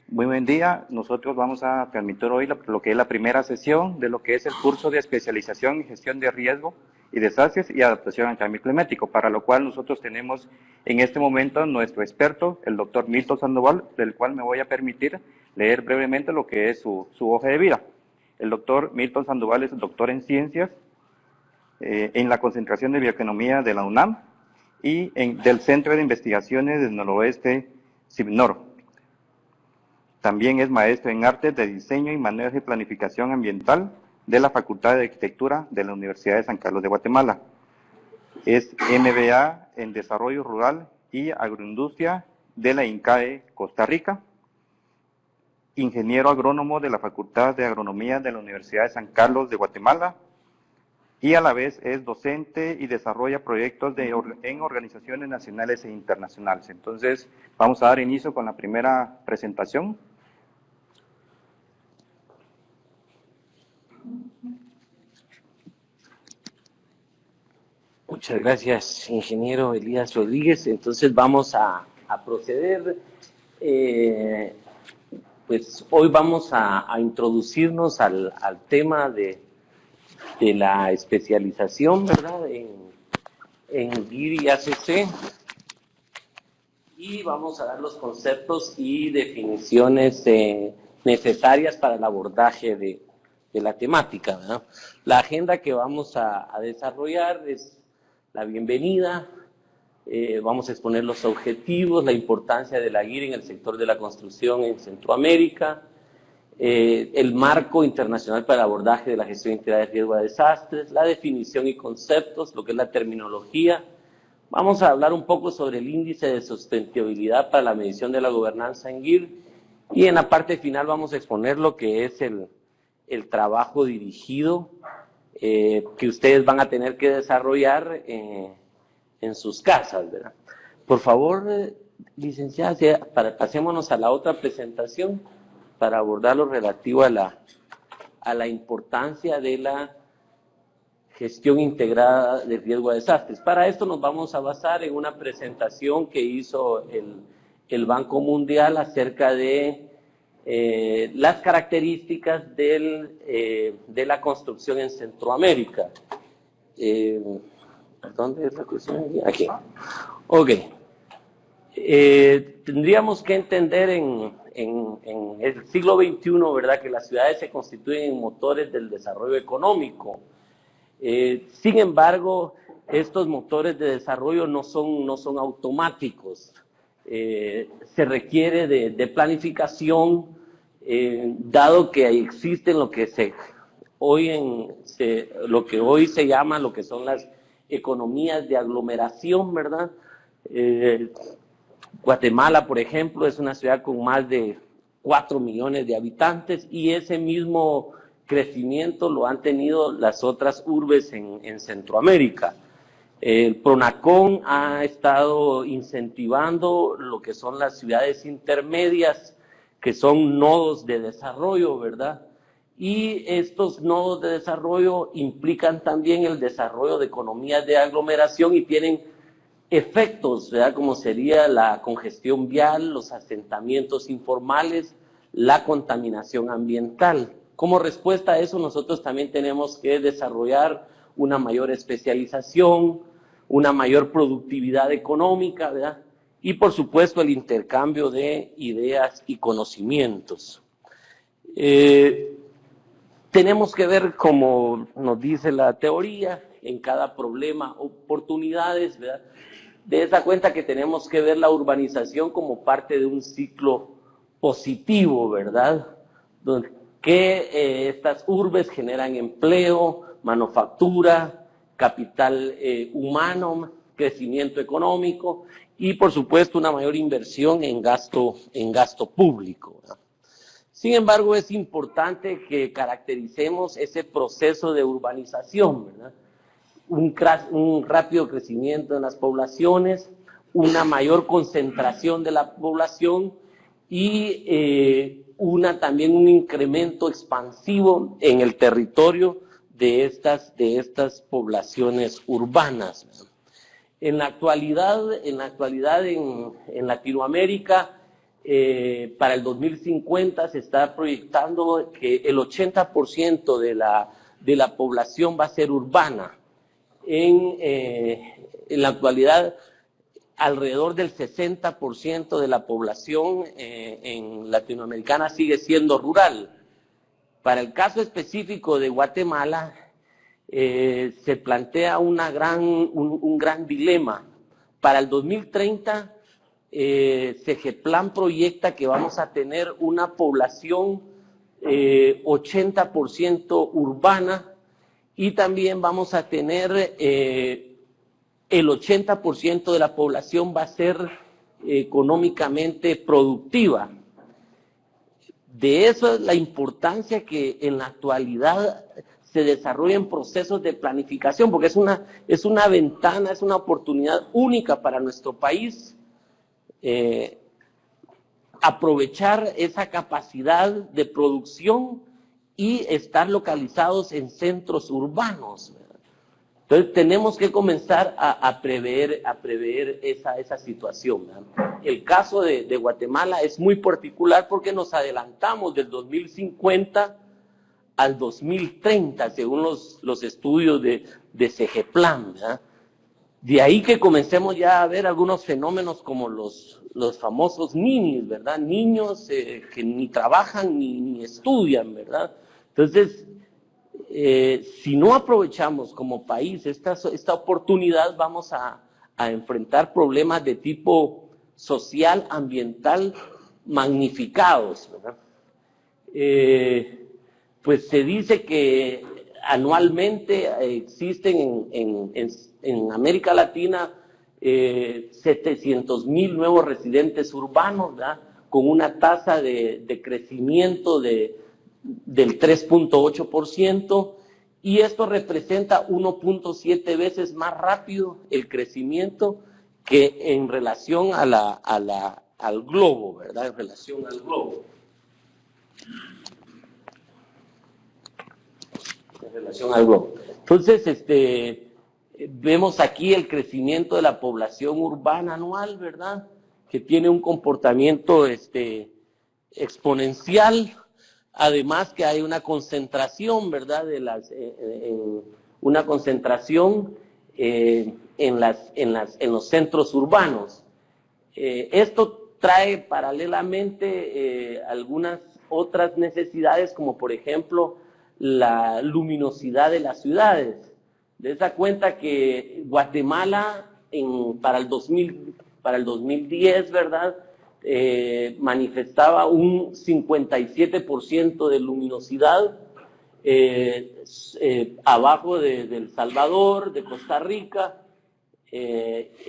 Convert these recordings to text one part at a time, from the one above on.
Muy buen día. Nosotros vamos a transmitir hoy lo que es la primera sesión de lo que es el curso de especialización en gestión de riesgo y desastres y adaptación al cambio climático, para lo cual nosotros tenemos en este momento nuestro experto, el doctor Milton Sandoval, del cual me voy a permitir leer brevemente lo que es su hoja de vida. El doctor Milton Sandoval es doctor en ciencias en la concentración de bioeconomía de la UNAM y del Centro de Investigaciones del Noroeste, CIBNOR. También es maestro en artes de diseño y manejo y planificación ambiental de la Facultad de Arquitectura de la Universidad de San Carlos de Guatemala. Es MBA en Desarrollo Rural y Agroindustria de la INCAE Costa Rica. Ingeniero agrónomo de la Facultad de Agronomía de la Universidad de San Carlos de Guatemala. Y a la vez es docente y desarrolla proyectos en organizaciones nacionales e internacionales. Entonces, vamos a dar inicio con la primera presentación. Muchas gracias, ingeniero Elías Rodríguez. Entonces vamos a proceder. Pues hoy vamos a introducirnos al tema de la especialización, ¿verdad?, en GIR y ACC. Y vamos a dar los conceptos y definiciones necesarias para el abordaje de la temática, ¿verdad? La agenda que vamos a desarrollar es la bienvenida, vamos a exponer los objetivos, la importancia de la GIR en el sector de la construcción en Centroamérica, el marco internacional para el abordaje de la gestión integrada de riesgo de desastres, la definición y conceptos, lo que es la terminología. Vamos a hablar un poco sobre el índice de sustentabilidad para la medición de la gobernanza en GIR, y en la parte final vamos a exponer lo que es el trabajo dirigido que ustedes van a tener que desarrollar en sus casas, ¿verdad? Por favor, licenciada, pasémonos a la otra presentación para abordar lo relativo a la importancia de la gestión integrada de riesgo de desastres. Para esto nos vamos a basar en una presentación que hizo el Banco Mundial acerca de las características de la construcción en Centroamérica. ¿Dónde es la cuestión? Aquí. Ok. Tendríamos que entender en el siglo XXI, ¿verdad?, que las ciudades se constituyen en motores del desarrollo económico. Sin embargo, estos motores de desarrollo no son automáticos. Se requiere de planificación, dado que existen lo que hoy se llama lo que son las economías de aglomeración, ¿verdad? Guatemala, por ejemplo, es una ciudad con más de 4 millones de habitantes, y ese mismo crecimiento lo han tenido las otras urbes en Centroamérica. El PRONACON ha estado incentivando lo que son las ciudades intermedias, que son nodos de desarrollo, ¿verdad? Y estos nodos de desarrollo implican también el desarrollo de economías de aglomeración y tienen efectos, ¿verdad?, como sería la congestión vial, los asentamientos informales, la contaminación ambiental. Como respuesta a eso, nosotros también tenemos que desarrollar una mayor especialización, una mayor productividad económica, ¿verdad?, y por supuesto el intercambio de ideas y conocimientos. Tenemos que ver, como nos dice la teoría, en cada problema oportunidades, ¿verdad? De esa cuenta que tenemos que ver la urbanización como parte de un ciclo positivo, ¿verdad?, que estas urbes generan empleo, manufactura, capital humano, crecimiento económico y, por supuesto, una mayor inversión en gasto público, ¿verdad? Sin embargo, es importante que caractericemos ese proceso de urbanización, ¿verdad? Un rápido crecimiento en las poblaciones, una mayor concentración de la población y también un incremento expansivo en el territorio de estas poblaciones urbanas, ¿verdad? En la actualidad en Latinoamérica Para el 2050 se está proyectando que el 80% de la población va a ser urbana. En la actualidad, alrededor del 60% de la población en latinoamericana sigue siendo rural. Para el caso específico de Guatemala, se plantea un gran dilema. Para el 2030, CEGEPLAN proyecta que vamos a tener una población 80% urbana y también vamos a tener el 80% de la población va a ser económicamente productiva. De eso es la importancia que en la actualidad se desarrollen procesos de planificación, porque es una ventana, es una oportunidad única para nuestro país aprovechar esa capacidad de producción y estar localizados en centros urbanos. Entonces tenemos que comenzar a prever esa situación, ¿verdad? El caso de Guatemala es muy particular porque nos adelantamos del 2050 al 2030, según los estudios de CEGEPLAN, ¿verdad? De ahí que comencemos ya a ver algunos fenómenos como los famosos ninis, ¿verdad? Niños que ni trabajan ni estudian, ¿verdad? Entonces, si no aprovechamos como país esta oportunidad, vamos a enfrentar problemas de tipo social, ambiental, magnificados, ¿verdad? Pues se dice que anualmente existen en América Latina 700,000 nuevos residentes urbanos, ¿verdad? Con una tasa de crecimiento del 3.8%, y esto representa 1.7 veces más rápido el crecimiento que en relación al globo, ¿verdad? En relación al globo. Entonces, vemos aquí el crecimiento de la población urbana anual, ¿verdad? Que tiene un comportamiento exponencial. Además que hay una concentración, ¿verdad? Una concentración en los centros urbanos. Esto trae paralelamente algunas otras necesidades, como por ejemplo la luminosidad de las ciudades. Des cuenta que Guatemala para el 2010, ¿verdad? Manifestaba un 57% de luminosidad, abajo de El Salvador, de Costa Rica,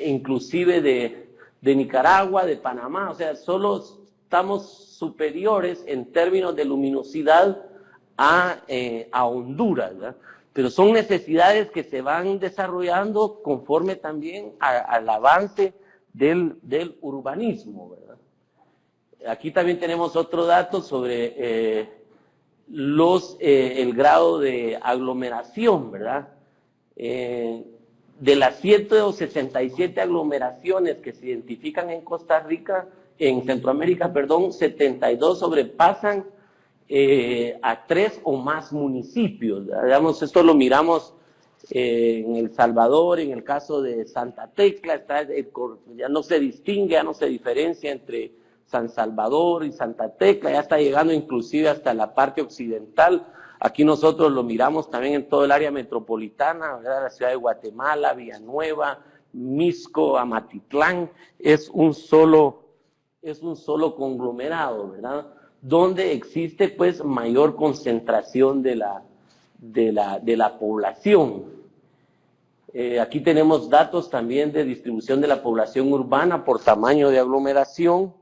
inclusive de Nicaragua, de Panamá. O sea, solo estamos superiores en términos de luminosidad a Honduras, ¿verdad? Pero son necesidades que se van desarrollando conforme también al avance del urbanismo, ¿verdad? Aquí también tenemos otro dato sobre el grado de aglomeración, ¿verdad? De las 167 aglomeraciones que se identifican en Costa Rica, en Centroamérica, perdón, 72 sobrepasan a 3 o más municipios. Digamos, esto lo miramos en El Salvador, en el caso de Santa Tecla, ya no se distingue, ya no se diferencia entre San Salvador y Santa Tecla, ya está llegando inclusive hasta la parte occidental. Aquí nosotros lo miramos también en todo el área metropolitana, ¿verdad? La ciudad de Guatemala, Villanueva, Mixco, Amatitlán, es un solo conglomerado, ¿verdad? Donde existe pues mayor concentración de la población. Aquí tenemos datos también de distribución de la población urbana por tamaño de aglomeración.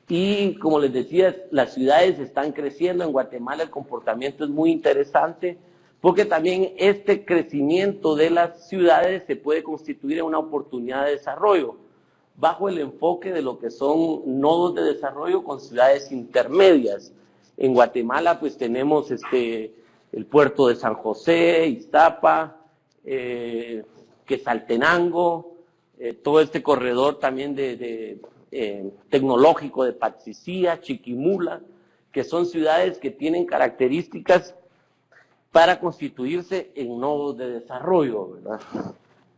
Y como les decía, las ciudades están creciendo. En Guatemala el comportamiento es muy interesante porque también este crecimiento de las ciudades se puede constituir en una oportunidad de desarrollo bajo el enfoque de lo que son nodos de desarrollo con ciudades intermedias. En Guatemala pues tenemos el puerto de San José, Iztapa, Quetzaltenango, todo este corredor también tecnológico de Patsicía, Chiquimula, que son ciudades que tienen características para constituirse en nodos de desarrollo, ¿verdad?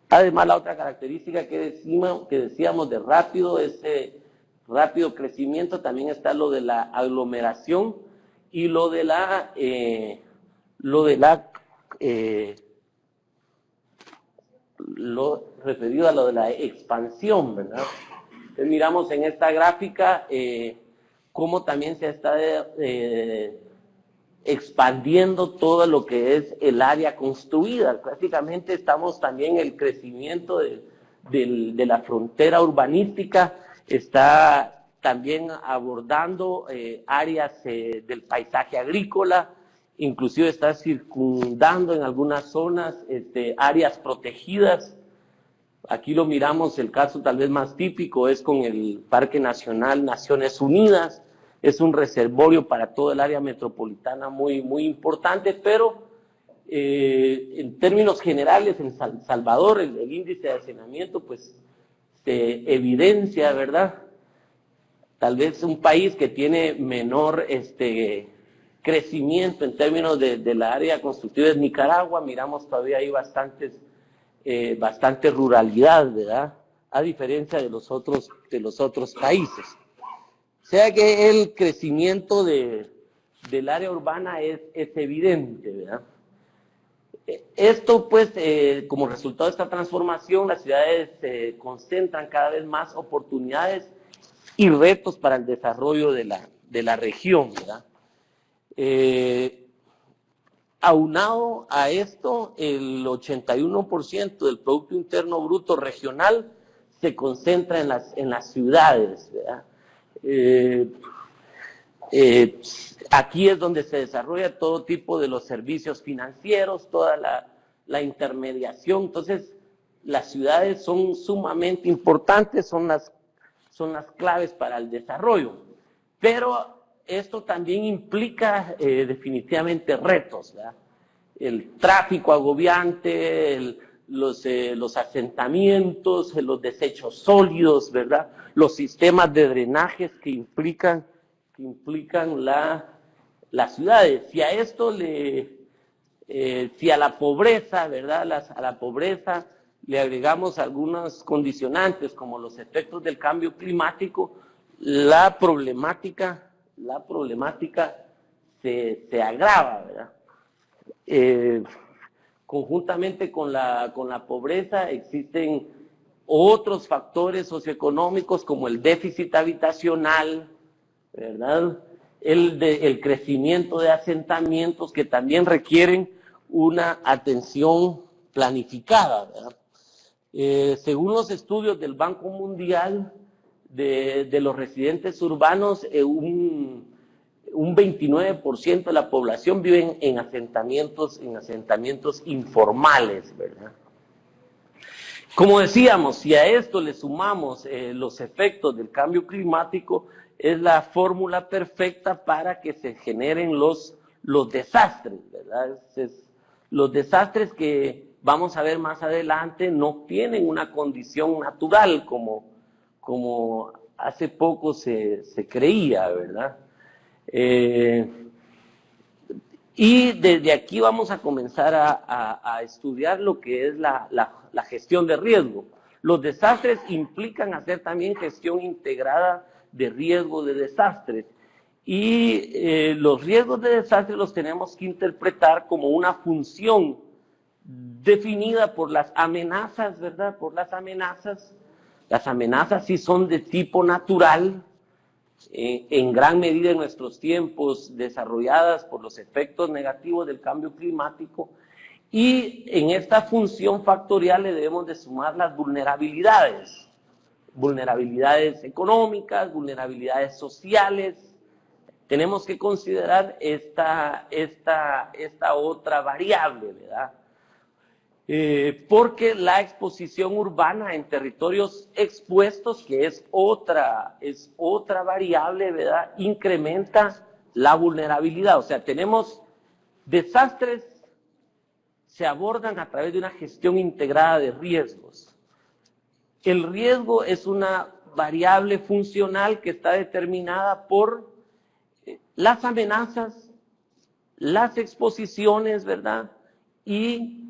Además, la otra característica que decíamos de rápido, ese rápido crecimiento, también está lo de la aglomeración y lo referido a lo de la expansión, ¿verdad? Entonces miramos en esta gráfica cómo también se está expandiendo todo lo que es el área construida. Prácticamente estamos también el crecimiento de la frontera urbanística, está también abordando áreas del paisaje agrícola, inclusive está circundando en algunas zonas áreas protegidas. Aquí lo miramos, el caso tal vez más típico es con el Parque Nacional Naciones Unidas. Es un reservorio para todo el área metropolitana muy, muy importante, pero en términos generales en San Salvador el índice de hacinamiento pues se evidencia, ¿verdad? Tal vez un país que tiene menor crecimiento en términos de la área constructiva es Nicaragua. Miramos todavía hay bastante ruralidad, ¿verdad? A diferencia de los otros países. O sea que el crecimiento del área urbana es evidente, ¿verdad? Esto, pues, como resultado de esta transformación, las ciudades concentran cada vez más oportunidades y retos para el desarrollo de la región, ¿verdad? Aunado a esto, el 81% del Producto Interno Bruto regional se concentra en las ciudades, ¿verdad? Aquí es donde se desarrolla todo tipo de los servicios financieros, toda la intermediación. Entonces, las ciudades son sumamente importantes, son las claves para el desarrollo. Pero esto también implica definitivamente retos, ¿verdad? El tráfico agobiante, los asentamientos, los desechos sólidos, ¿verdad? Los sistemas de drenajes que implican las ciudades. Si a esto si a la pobreza, ¿verdad? A la pobreza le agregamos algunos condicionantes como los efectos del cambio climático, la problemática se agrava, ¿verdad? Conjuntamente con la pobreza existen otros factores socioeconómicos como el déficit habitacional, ¿verdad? El crecimiento de asentamientos que también requieren una atención planificada, ¿verdad? Según los estudios del Banco Mundial de los residentes urbanos, un 29% de la población vive en asentamientos informales, ¿verdad? Como decíamos, si a esto le sumamos los efectos del cambio climático, es la fórmula perfecta para que se generen los desastres, ¿verdad? Los desastres que vamos a ver más adelante no tienen una condición natural como hace poco se creía, ¿verdad? Y desde aquí vamos a comenzar a estudiar lo que es la gestión de riesgo. Los desastres implican hacer también gestión integrada de riesgo de desastres. Y los riesgos de desastre los tenemos que interpretar como una función definida por las amenazas, ¿verdad? Por las amenazas. Las amenazas sí son de tipo natural, en gran medida en nuestros tiempos desarrolladas por los efectos negativos del cambio climático, y en esta función factorial le debemos de sumar las vulnerabilidades económicas, vulnerabilidades sociales. Tenemos que considerar esta otra variable, ¿verdad? Porque la exposición urbana en territorios expuestos, que es otra variable, ¿verdad?, incrementa la vulnerabilidad. O sea, tenemos desastres, se abordan a través de una gestión integrada de riesgos. El riesgo es una variable funcional que está determinada por las amenazas, las exposiciones, ¿verdad? Y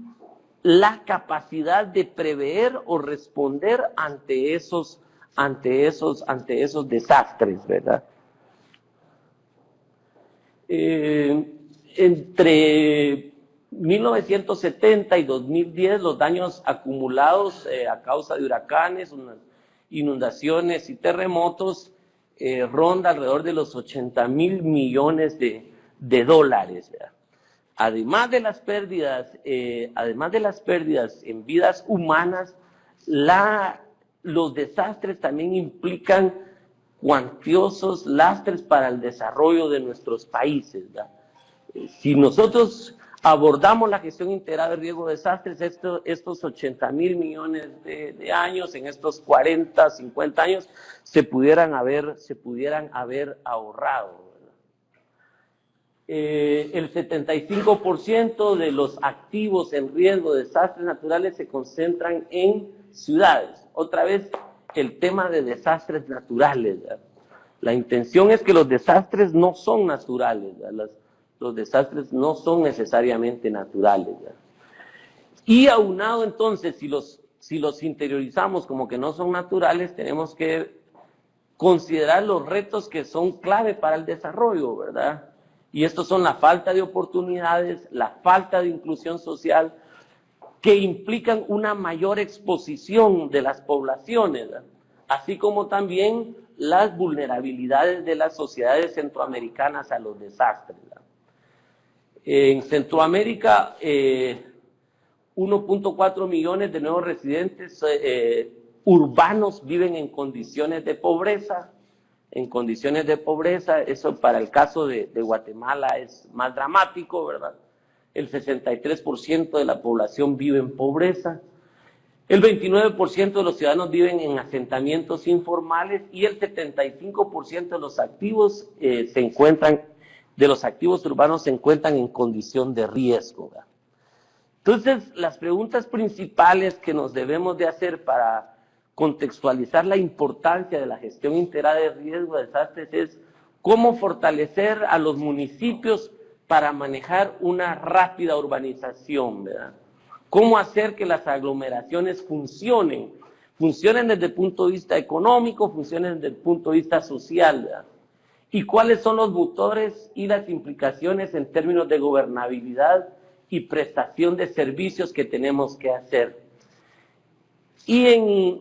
la capacidad de prever o responder ante esos desastres, ¿verdad? Entre 1970 y 2010, los daños acumulados a causa de huracanes, inundaciones y terremotos ronda alrededor de los 80.000 millones de dólares, ¿verdad? Además de las pérdidas en vidas humanas, los desastres también implican cuantiosos lastres para el desarrollo de nuestros países, ¿verdad? Si nosotros abordamos la gestión integrada de riesgo de desastres, estos 80.000 millones de años, en estos 40, 50 años, se pudieran haber ahorrado. El 75% de los activos en riesgo de desastres naturales se concentran en ciudades. Otra vez, el tema de desastres naturales, ¿verdad? La intención es que los desastres no son naturales, ¿verdad? Los desastres no son necesariamente naturales, ¿verdad? Y aunado entonces, si los interiorizamos como que no son naturales, tenemos que considerar los retos que son clave para el desarrollo, ¿verdad? Y estos son la falta de oportunidades, la falta de inclusión social, que implican una mayor exposición de las poblaciones, ¿verdad? Así como también las vulnerabilidades de las sociedades centroamericanas a los desastres, ¿verdad? En Centroamérica, 1.4 millones de nuevos residentes urbanos viven en condiciones de pobreza. Eso para el caso de Guatemala es más dramático, ¿verdad? El 63% de la población vive en pobreza. El 29% de los ciudadanos viven en asentamientos informales y el 75% de los activos urbanos se encuentran en condición de riesgo, ¿verdad? Entonces, las preguntas principales que nos debemos de hacer para contextualizar la importancia de la gestión integrada de riesgo de desastres es cómo fortalecer a los municipios para manejar una rápida urbanización, ¿verdad? Cómo hacer que las aglomeraciones funcionen desde el punto de vista económico, funcionen desde el punto de vista social, ¿verdad? Y cuáles son los motores y las implicaciones en términos de gobernabilidad y prestación de servicios que tenemos que hacer. Y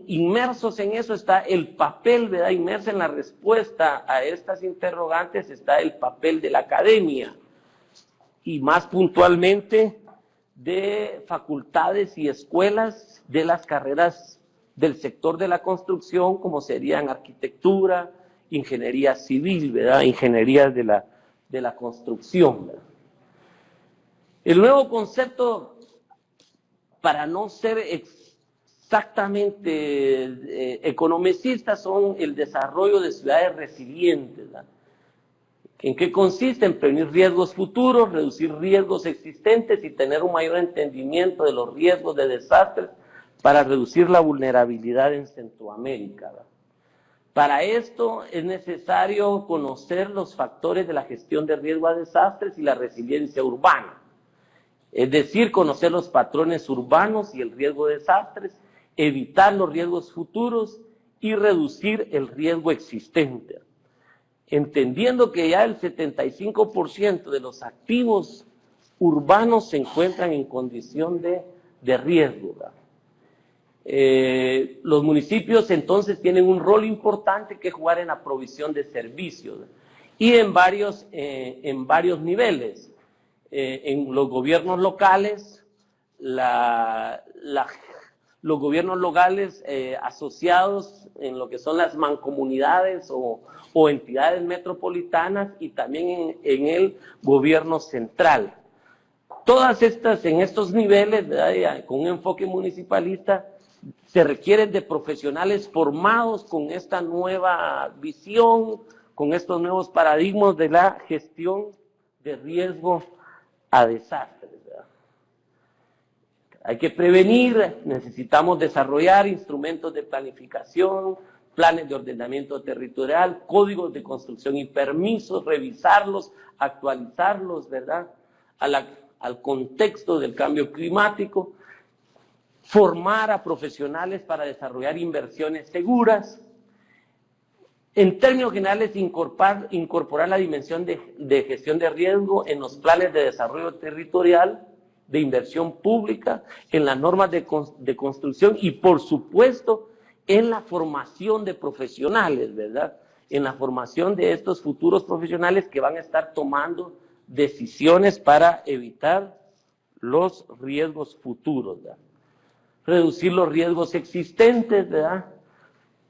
inmersos en eso está el papel, ¿verdad? Inmerso en la respuesta a estas interrogantes está el papel de la academia y más puntualmente de facultades y escuelas de las carreras del sector de la construcción, como serían arquitectura, ingeniería civil, ¿verdad? Ingeniería de la construcción, ¿verdad? El nuevo concepto, para no ser exactamente economicistas, son el desarrollo de ciudades resilientes, ¿verdad? ¿En qué consiste? En prevenir riesgos futuros, reducir riesgos existentes y tener un mayor entendimiento de los riesgos de desastres para reducir la vulnerabilidad en Centroamérica, ¿verdad? Para esto es necesario conocer los factores de la gestión de riesgo a desastres y la resiliencia urbana. Es decir, conocer los patrones urbanos y el riesgo de desastres, evitar los riesgos futuros y reducir el riesgo existente. Entendiendo que ya el 75% de los activos urbanos se encuentran en condición de riesgo, ¿verdad? Los municipios entonces tienen un rol importante que jugar en la provisión de servicios, ¿verdad? Y en varios niveles. En los gobiernos locales, los gobiernos locales asociados en lo que son las mancomunidades o entidades metropolitanas y también en el gobierno central. Todas estas, en estos niveles, ¿verdad? Con un enfoque municipalista, se requieren de profesionales formados con esta nueva visión, con estos nuevos paradigmas de la gestión de riesgo a desastres, ¿verdad? Hay que prevenir, necesitamos desarrollar instrumentos de planificación, planes de ordenamiento territorial, códigos de construcción y permisos, revisarlos, actualizarlos, ¿verdad? Al contexto del cambio climático, formar a profesionales para desarrollar inversiones seguras. En términos generales, incorporar la dimensión de gestión de riesgo en los planes de desarrollo territorial, de inversión pública, en las normas de construcción y, por supuesto, en la formación de profesionales, ¿verdad? En la formación de estos futuros profesionales que van a estar tomando decisiones para evitar los riesgos futuros, ¿verdad? Reducir los riesgos existentes, ¿verdad?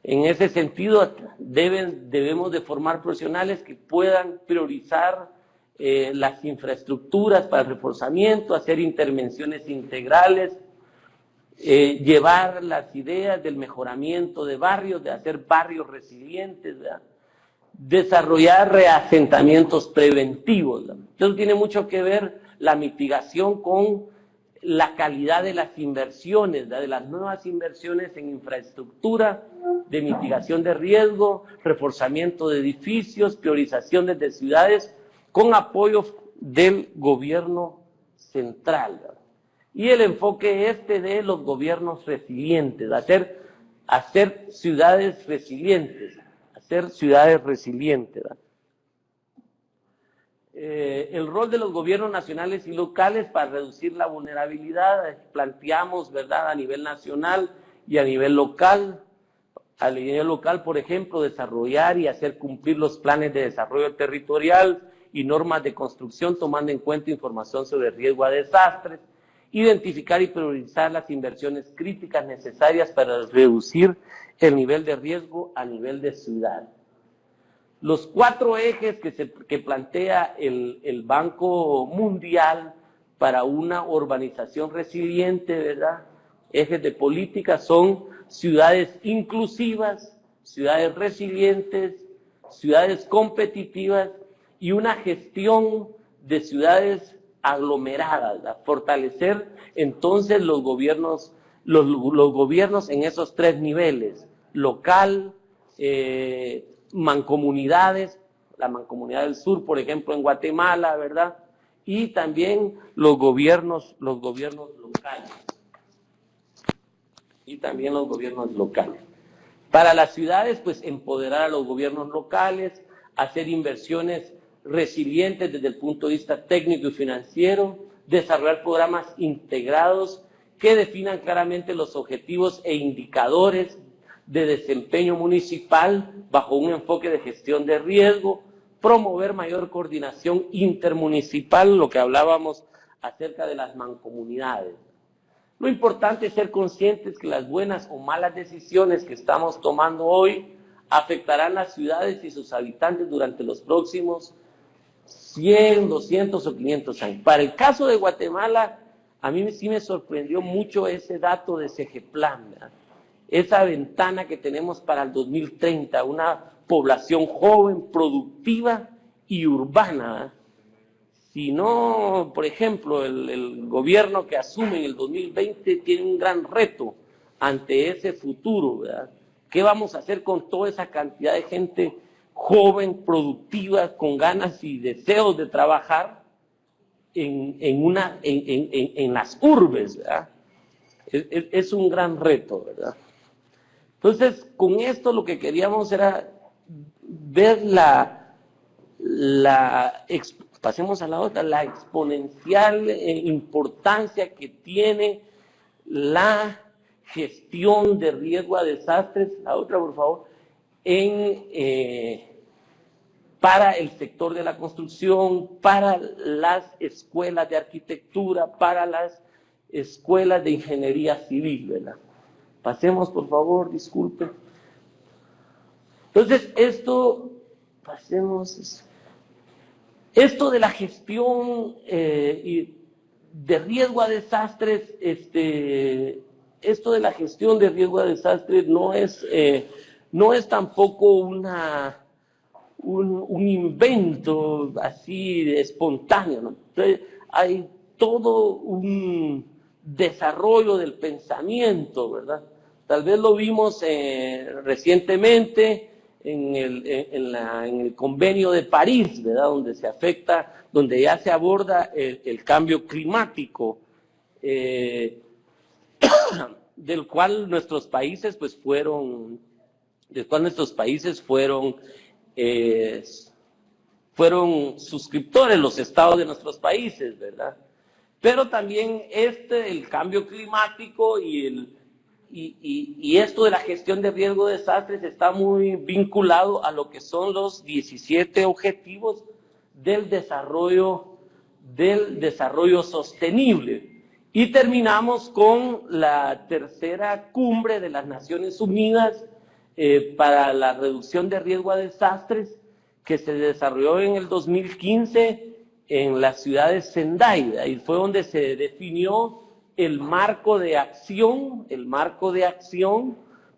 En ese sentido, debemos de formar profesionales que puedan priorizar las infraestructuras para el reforzamiento, hacer intervenciones integrales, llevar las ideas del mejoramiento de barrios, de hacer barrios resilientes, ¿verdad? Desarrollar reasentamientos preventivos, ¿verdad? Entonces tiene mucho que ver la mitigación con la calidad de las inversiones, ¿verdad? De las nuevas inversiones en infraestructura, de mitigación de riesgo, reforzamiento de edificios, priorización desde ciudades, con apoyo del gobierno central, ¿verdad? Y el enfoque de los gobiernos resilientes, hacer ciudades resilientes, ¿verdad? El rol de los gobiernos nacionales y locales para reducir la vulnerabilidad, planteamos, ¿verdad?, a nivel nacional y a nivel local. A nivel local, por ejemplo, desarrollar y hacer cumplir los planes de desarrollo territorial y normas de construcción, tomando en cuenta información sobre riesgo a desastres, identificar y priorizar las inversiones críticas necesarias para reducir el nivel de riesgo a nivel de ciudad. Los 4 ejes que plantea el Banco Mundial para una urbanización resiliente, ¿verdad? Ejes de política son ciudades inclusivas, ciudades resilientes, ciudades competitivas y una gestión de ciudades aglomeradas, ¿verdad? Fortalecer entonces los gobiernos en esos 3 niveles, local, mancomunidades, la Mancomunidad del Sur, por ejemplo, en Guatemala, ¿verdad? Y también los gobiernos locales. Para las ciudades, pues empoderar a los gobiernos locales, hacer inversiones resilientes desde el punto de vista técnico y financiero, desarrollar programas integrados que definan claramente los objetivos e indicadores de desempeño municipal bajo un enfoque de gestión de riesgo, promover mayor coordinación intermunicipal, lo que hablábamos acerca de las mancomunidades. Lo importante es ser conscientes que las buenas o malas decisiones que estamos tomando hoy afectarán las ciudades y sus habitantes durante los próximos 100, 200 o 500 años. Para el caso de Guatemala, a mí sí me sorprendió mucho ese dato de CEGEPLAN, ¿verdad? Esa ventana que tenemos para el 2030, una población joven, productiva y urbana, ¿verdad? Si no, por ejemplo, el gobierno que asume en el 2020 tiene un gran reto ante ese futuro, ¿verdad? ¿Qué vamos a hacer con toda esa cantidad de gente joven, productiva, con ganas y deseos de trabajar en las urbes, ¿verdad? Es un gran reto, ¿verdad? Entonces, con esto lo que queríamos era ver pasemos a la otra, la exponencial importancia que tiene la gestión de riesgo a desastres, la otra por favor, para el sector de la construcción, para las escuelas de arquitectura, para las escuelas de ingeniería civil, ¿verdad? Pasemos, por favor, disculpen. Entonces, esto de la gestión de riesgo a desastres, esto de la gestión de riesgo a desastres no es tampoco un invento así espontáneo, ¿no? Entonces, hay todo un desarrollo del pensamiento, ¿verdad? Tal vez lo vimos recientemente en el Convenio de París, ¿verdad? Donde ya se aborda el cambio climático, del cual nuestros países pues fueron suscriptores, los estados de nuestros países, ¿verdad? Pero también el cambio climático y esto de la gestión de riesgo de desastres está muy vinculado a lo que son los 17 objetivos del desarrollo sostenible. Y terminamos con la tercera cumbre de las Naciones Unidas para la reducción de riesgo a desastres, que se desarrolló en el 2015 en la ciudad de Sendai. Ahí fue donde se definió el marco de acción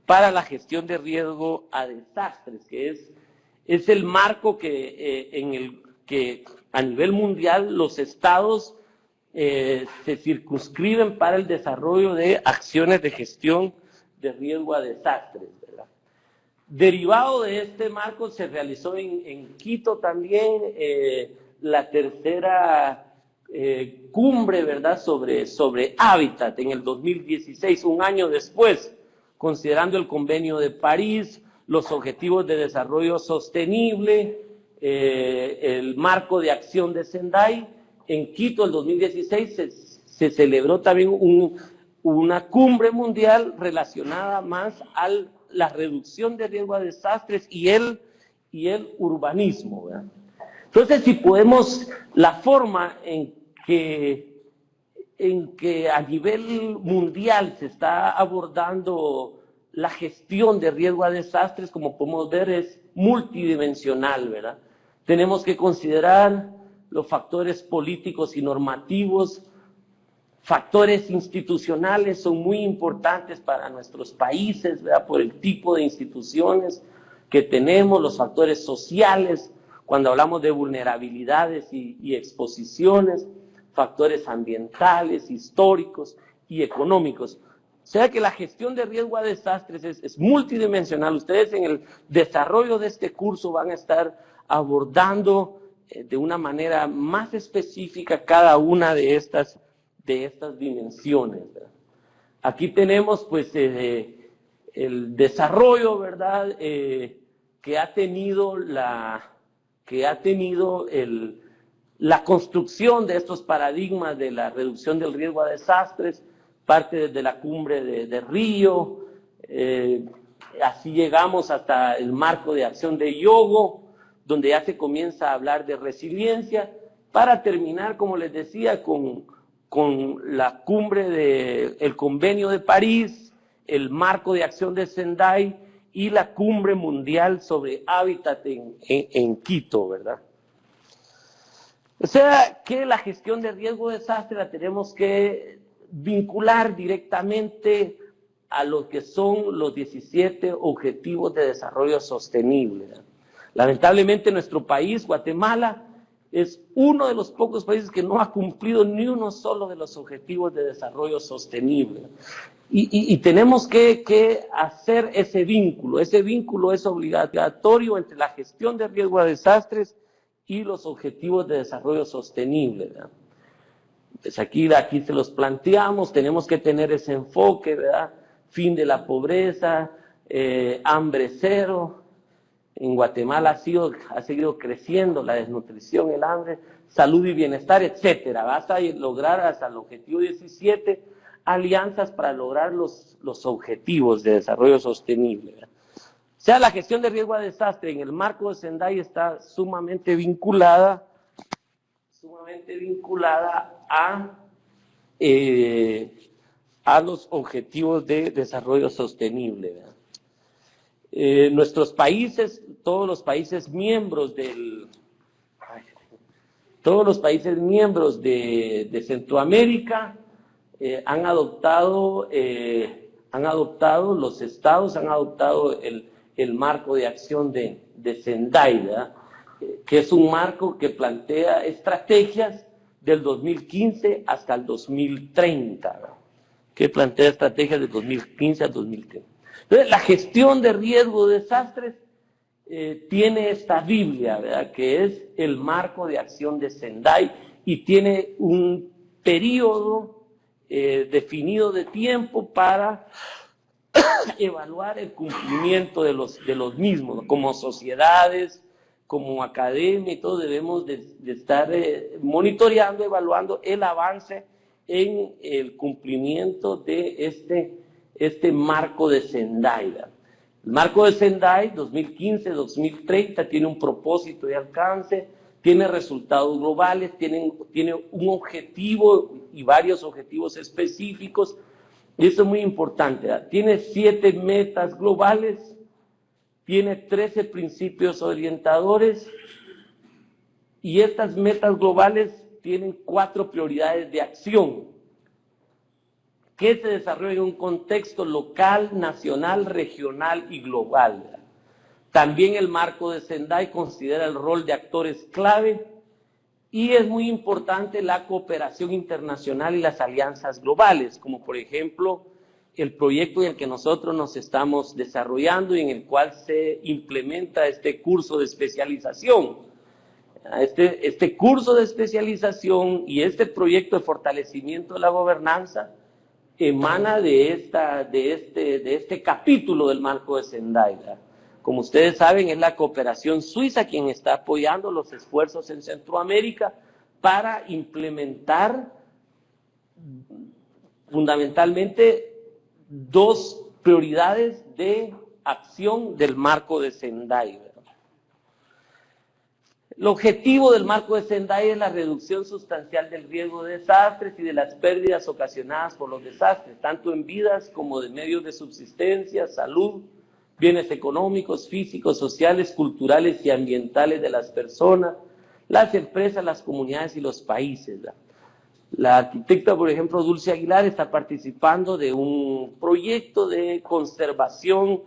para la gestión de riesgo a desastres, que es el marco en el que a nivel mundial los estados se circunscriben para el desarrollo de acciones de gestión de riesgo a desastres, ¿verdad? Derivado de este marco se realizó en Quito también la tercera cumbre, ¿verdad?, sobre hábitat en el 2016, un año después, considerando el Convenio de París, los Objetivos de Desarrollo Sostenible, el marco de acción de Sendai. En Quito, el 2016, se celebró también una cumbre mundial relacionada más a la reducción de riesgo a desastres y el urbanismo, ¿verdad? Entonces, si podemos, la forma en que a nivel mundial se está abordando la gestión de riesgo a desastres, como podemos ver, es multidimensional, ¿verdad? Tenemos que considerar los factores políticos y normativos, factores institucionales son muy importantes para nuestros países, ¿verdad?, por el tipo de instituciones que tenemos, los factores sociales, cuando hablamos de vulnerabilidades y exposiciones, factores ambientales, históricos y económicos. O sea que la gestión de riesgo a desastres es multidimensional. Ustedes en el desarrollo de este curso van a estar abordando de una manera más específica cada una de estas dimensiones, ¿verdad? Aquí tenemos pues el desarrollo, ¿verdad?, que ha tenido la construcción de estos paradigmas de la reducción del riesgo a desastres, parte desde la cumbre de Río, así llegamos hasta el marco de acción de Hyogo, donde ya se comienza a hablar de resiliencia, para terminar, como les decía, con la cumbre del Convenio de París, el marco de acción de Sendai y la cumbre mundial sobre hábitat en Quito, ¿verdad? O sea que la gestión de riesgo de desastre la tenemos que vincular directamente a lo que son los 17 Objetivos de Desarrollo Sostenible, ¿verdad? Lamentablemente nuestro país, Guatemala, es uno de los pocos países que no ha cumplido ni uno solo de los Objetivos de Desarrollo Sostenible. Y tenemos que hacer ese vínculo es obligatorio entre la gestión de riesgo a desastres y los Objetivos de Desarrollo Sostenible, ¿verdad? Pues aquí se los planteamos, tenemos que tener ese enfoque, ¿verdad? Fin de la pobreza, hambre cero. En Guatemala ha seguido creciendo la desnutrición, el hambre, salud y bienestar, etcétera. Vas a lograr hasta el objetivo 17 alianzas para lograr los objetivos de desarrollo sostenible, ¿verdad? O sea, la gestión de riesgo a desastre en el marco de Sendai está sumamente vinculada a los objetivos de desarrollo sostenible, ¿verdad? Nuestros países, todos los países miembros de Centroamérica han adoptado los estados han adoptado el marco de acción de Sendai, ¿verdad?, que es un marco que plantea estrategias del 2015 hasta el 2030, ¿verdad? que plantea estrategias de 2015 a 2030. Entonces, la gestión de riesgo de desastres tiene esta Biblia, ¿verdad?, que es el marco de acción de Sendai, y tiene un periodo definido de tiempo para evaluar el cumplimiento de los mismos. Como sociedades, como academia y todo, debemos de estar monitoreando, evaluando el avance en el cumplimiento de este marco de Sendai. El marco de Sendai 2015-2030 tiene un propósito de alcance, tiene resultados globales, tiene un objetivo y varios objetivos específicos, y eso es muy importante, ¿verdad? Tiene 7 metas globales, tiene 13 principios orientadores, y estas metas globales tienen 4 prioridades de acción que se desarrolla en un contexto local, nacional, regional y global. También el marco de Sendai considera el rol de actores clave, y es muy importante la cooperación internacional y las alianzas globales, como por ejemplo el proyecto en el que nosotros nos estamos desarrollando y en el cual se implementa este curso de especialización. Este curso de especialización y este proyecto de fortalecimiento de la gobernanza emana de este capítulo del marco de Sendai, ¿verdad? Como ustedes saben, es la cooperación suiza quien está apoyando los esfuerzos en Centroamérica para implementar fundamentalmente 2 prioridades de acción del marco de Sendai, ¿verdad? El objetivo del marco de Sendai es la reducción sustancial del riesgo de desastres y de las pérdidas ocasionadas por los desastres, tanto en vidas como de medios de subsistencia, salud, bienes económicos, físicos, sociales, culturales y ambientales de las personas, las empresas, las comunidades y los países. La arquitecta, por ejemplo, Dulce Aguilar, está participando de un proyecto de conservación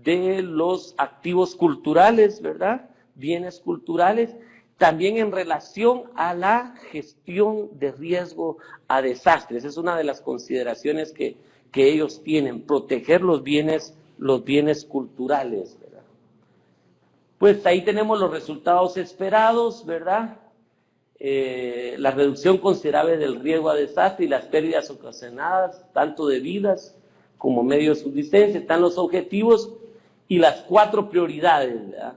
de los activos culturales, ¿verdad?, bienes culturales, también en relación a la gestión de riesgo a desastres. Es una de las consideraciones que ellos tienen, proteger los bienes culturales, ¿verdad? Pues ahí tenemos los resultados esperados, ¿verdad? La reducción considerable del riesgo a desastre y las pérdidas ocasionadas, tanto de vidas como medios de subsistencia. Están los objetivos y las 4 prioridades, ¿verdad?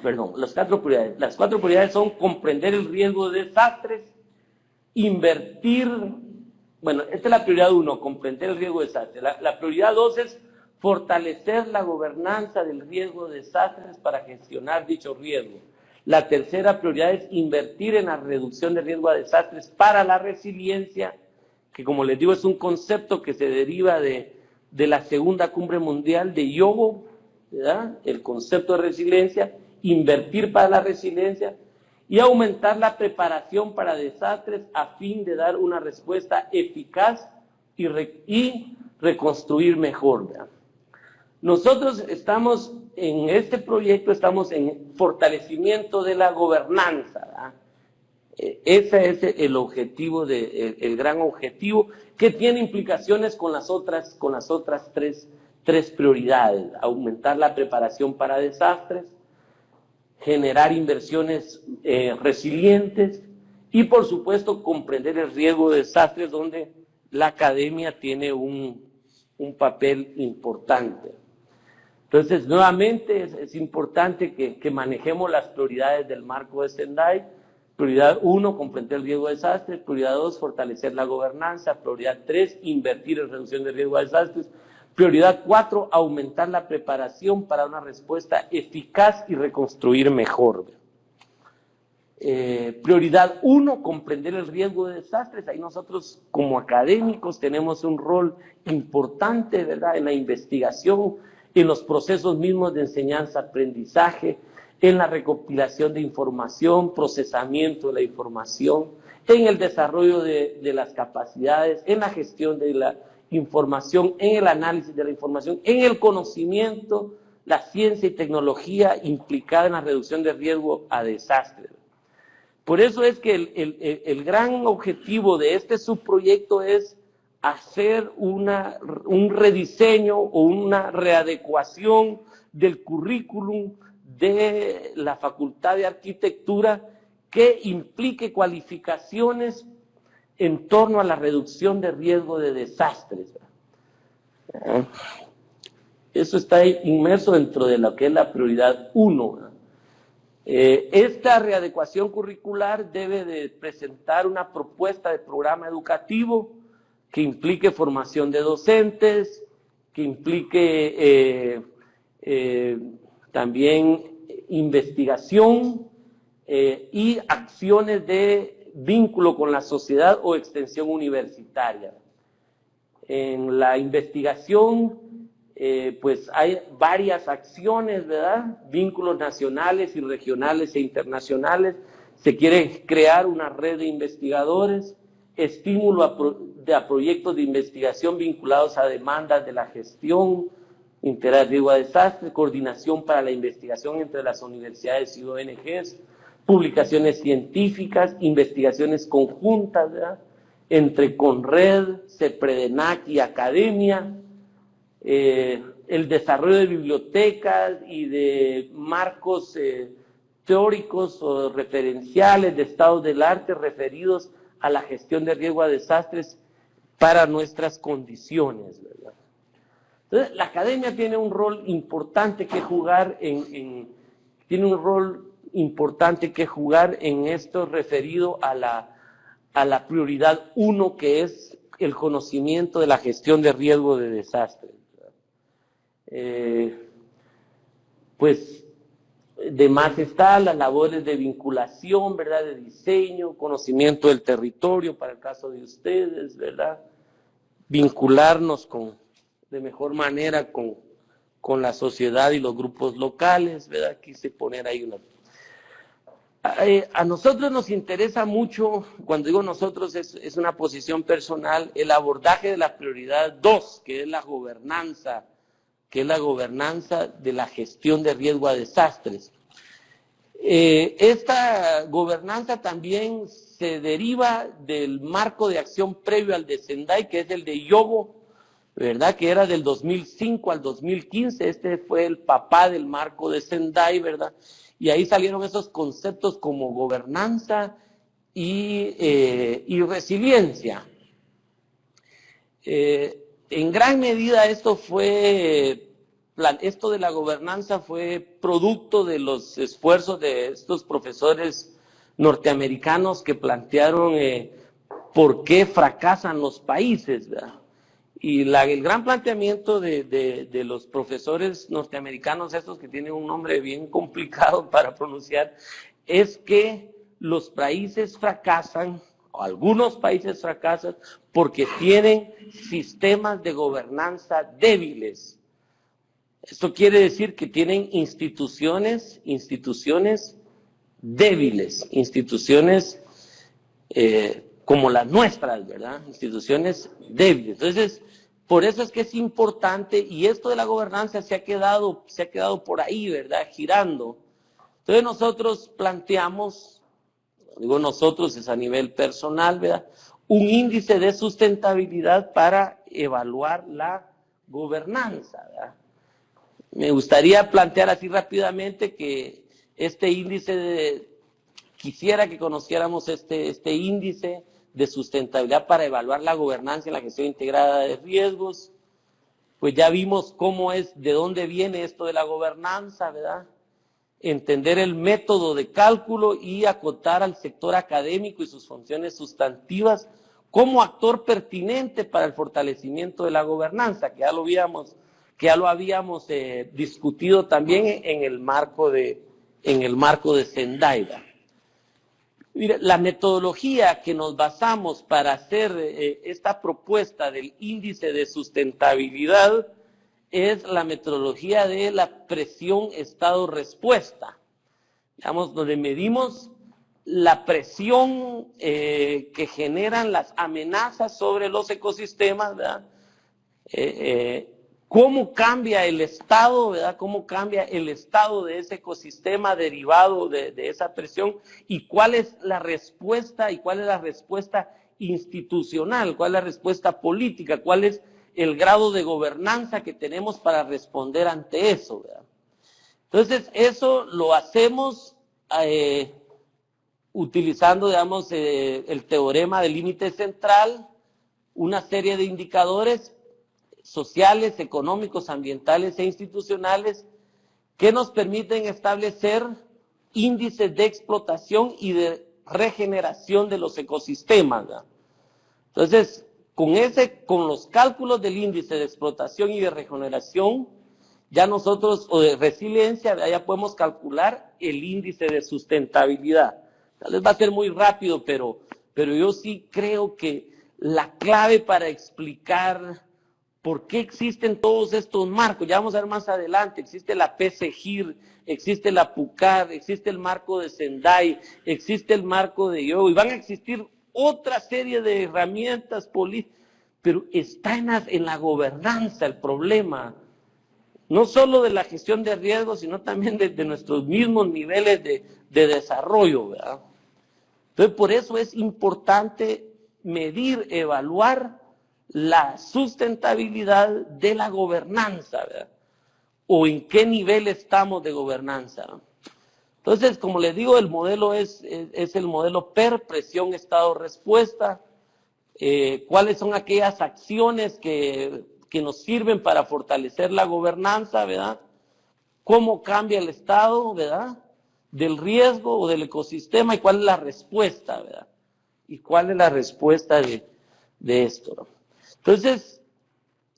Perdón, las 4 prioridades. Las 4 prioridades son comprender el riesgo de desastres, invertir. Bueno, esta es la prioridad 1, comprender el riesgo de desastres. La prioridad 2 es fortalecer la gobernanza del riesgo de desastres para gestionar dicho riesgo. La tercera prioridad es invertir en la reducción del riesgo a desastres para la resiliencia, que como les digo es un concepto que se deriva de la segunda cumbre mundial de Yogo, ¿verdad? El concepto de resiliencia, invertir para la resiliencia y aumentar la preparación para desastres a fin de dar una respuesta eficaz y reconstruir mejor, ¿verdad? Nosotros estamos en este proyecto, estamos en fortalecimiento de la gobernanza, ¿verdad? Ese es el objetivo, el gran objetivo, que tiene implicaciones con las otras tres prioridades: aumentar la preparación para desastres, generar inversiones resilientes y, por supuesto, comprender el riesgo de desastres, donde la academia tiene un papel importante. Entonces, nuevamente, es importante que manejemos las prioridades del marco de Sendai. Prioridad 1, comprender el riesgo de desastres. Prioridad 2, fortalecer la gobernanza. Prioridad 3, invertir en reducción del riesgo de desastres. Prioridad 4, aumentar la preparación para una respuesta eficaz y reconstruir mejor. Prioridad 1, comprender el riesgo de desastres. Ahí nosotros como académicos tenemos un rol importante, ¿verdad?, en la investigación, en los procesos mismos de enseñanza-aprendizaje, en la recopilación de información, procesamiento de la información, en el desarrollo de las capacidades, en la gestión de la información, en el análisis de la información, en el conocimiento, la ciencia y tecnología implicada en la reducción de riesgo a desastres. Por eso es que el gran objetivo de este subproyecto es hacer un rediseño o una readecuación del currículum de la Facultad de Arquitectura que implique cualificaciones en torno a la reducción de riesgo de desastres. Eso está inmerso dentro de lo que es la prioridad 1. Esta readecuación curricular debe de presentar una propuesta de programa educativo que implique formación de docentes, que implique también investigación y acciones de vínculo con la sociedad o extensión universitaria. En la investigación, pues hay varias acciones, ¿verdad? Vínculos nacionales y regionales e internacionales. Se quiere crear una red de investigadores, estímulo a proyectos de investigación vinculados a demandas de la gestión integral de riesgo a desastre, coordinación para la investigación entre las universidades y ONGs, publicaciones científicas, investigaciones conjuntas, ¿verdad?, entre CONRED, CEPREDENAC y academia, el desarrollo de bibliotecas y de marcos teóricos o referenciales de estados del arte referidos a la gestión de riesgo a desastres para nuestras condiciones, ¿verdad? Entonces, la academia tiene un rol importante que jugar en esto referido a la prioridad 1, que es el conocimiento de la gestión de riesgo de desastres. Pues de más está las labores de vinculación, ¿verdad?, de diseño, conocimiento del territorio para el caso de ustedes, ¿verdad?, vincularnos de mejor manera con la sociedad y los grupos locales, ¿verdad? Quise poner ahí una... A nosotros nos interesa mucho, cuando digo nosotros es una posición personal, el abordaje de la prioridad 2, que es la gobernanza de la gestión de riesgo a desastres. Esta gobernanza también se deriva del marco de acción previo al de Sendai, que es el de Yobo, ¿verdad?, que era del 2005 al 2015, este fue el papá del marco de Sendai, ¿verdad?, y ahí salieron esos conceptos como gobernanza y resiliencia. En gran medida esto de la gobernanza fue producto de los esfuerzos de estos profesores norteamericanos que plantearon por qué fracasan los países, ¿verdad? Y el gran planteamiento de los profesores norteamericanos, estos que tienen un nombre bien complicado para pronunciar, es que los países fracasan, o algunos países fracasan, porque tienen sistemas de gobernanza débiles. Esto quiere decir que tienen instituciones débiles, instituciones como las nuestras, ¿verdad? Instituciones débiles. Entonces, por eso es que es importante, y esto de la gobernanza se ha quedado por ahí, ¿verdad?, girando. Entonces nosotros planteamos, digo nosotros, es a nivel personal, ¿verdad?, un índice de sustentabilidad para evaluar la gobernanza, ¿verdad? Me gustaría plantear así rápidamente que este índice, quisiera que conociéramos este índice de sustentabilidad para evaluar la gobernanza y la gestión integrada de riesgos. Pues ya vimos de dónde viene esto de la gobernanza, ¿verdad? Entender el método de cálculo y acotar al sector académico y sus funciones sustantivas como actor pertinente para el fortalecimiento de la gobernanza, que ya lo habíamos discutido también en el marco de Sendai. Mira, la metodología que nos basamos para hacer esta propuesta del índice de sustentabilidad es la metodología de la presión estado-respuesta. Digamos, donde medimos la presión que generan las amenazas sobre los ecosistemas, ¿verdad? Cómo cambia el estado, ¿verdad? Cómo cambia el estado de ese ecosistema derivado de esa presión, y cuál es la respuesta institucional, cuál es la respuesta política, cuál es el grado de gobernanza que tenemos para responder ante eso, ¿verdad? Entonces, eso lo hacemos utilizando, digamos, el teorema del límite central, una serie de indicadores sociales, económicos, ambientales e institucionales que nos permiten establecer índices de explotación y de regeneración de los ecosistemas, ¿verdad? Entonces, con los cálculos del índice de explotación y de regeneración, ya nosotros, o de resiliencia, ya podemos calcular el índice de sustentabilidad. Tal vez va a ser muy rápido, pero yo sí creo que la clave para explicar por qué existen todos estos marcos, ya vamos a ver más adelante, existe la PCGIR, existe la PUCAR, existe el marco de Sendai, existe el marco de IOGO, y van a existir otra serie de herramientas políticas, pero está en la gobernanza el problema, no solo de la gestión de riesgos, sino también de nuestros mismos niveles de desarrollo, ¿verdad? Entonces, por eso es importante medir, evaluar la sustentabilidad de la gobernanza, ¿verdad? O en qué nivel estamos de gobernanza, ¿no? Entonces, como les digo, el modelo es el modelo PER, presión, estado, respuesta. ¿Cuáles son aquellas acciones que nos sirven para fortalecer la gobernanza, ¿verdad? ¿Cómo cambia el estado, ¿verdad?, del riesgo o del ecosistema, y cuál es la respuesta, ¿verdad? Y cuál es la respuesta de esto, ¿no? Entonces,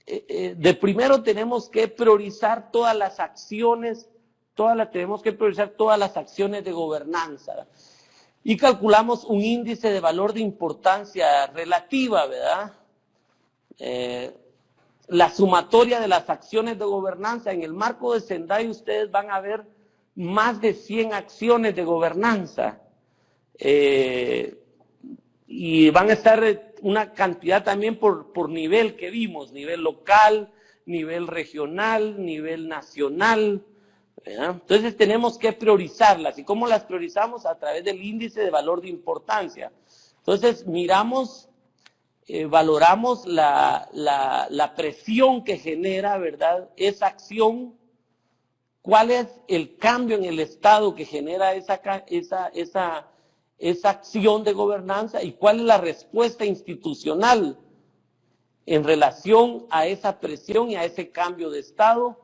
de primero tenemos que priorizar todas las acciones, tenemos que priorizar todas las acciones de gobernanza, ¿verdad? Y calculamos un índice de valor de importancia relativa, ¿verdad? La sumatoria de las acciones de gobernanza. En el marco de Sendai ustedes van a ver más de 100 acciones de gobernanza. Y van a estar una cantidad también por nivel que vimos, nivel local, nivel regional, nivel nacional, ¿verdad? Entonces tenemos que priorizarlas. ¿Y cómo las priorizamos? A través del índice de valor de importancia. Entonces miramos, valoramos la presión que genera, ¿verdad?, esa acción. ¿Cuál es el cambio en el estado que genera esa acción de gobernanza? ¿Y cuál es la respuesta institucional en relación a esa presión y a ese cambio de estado?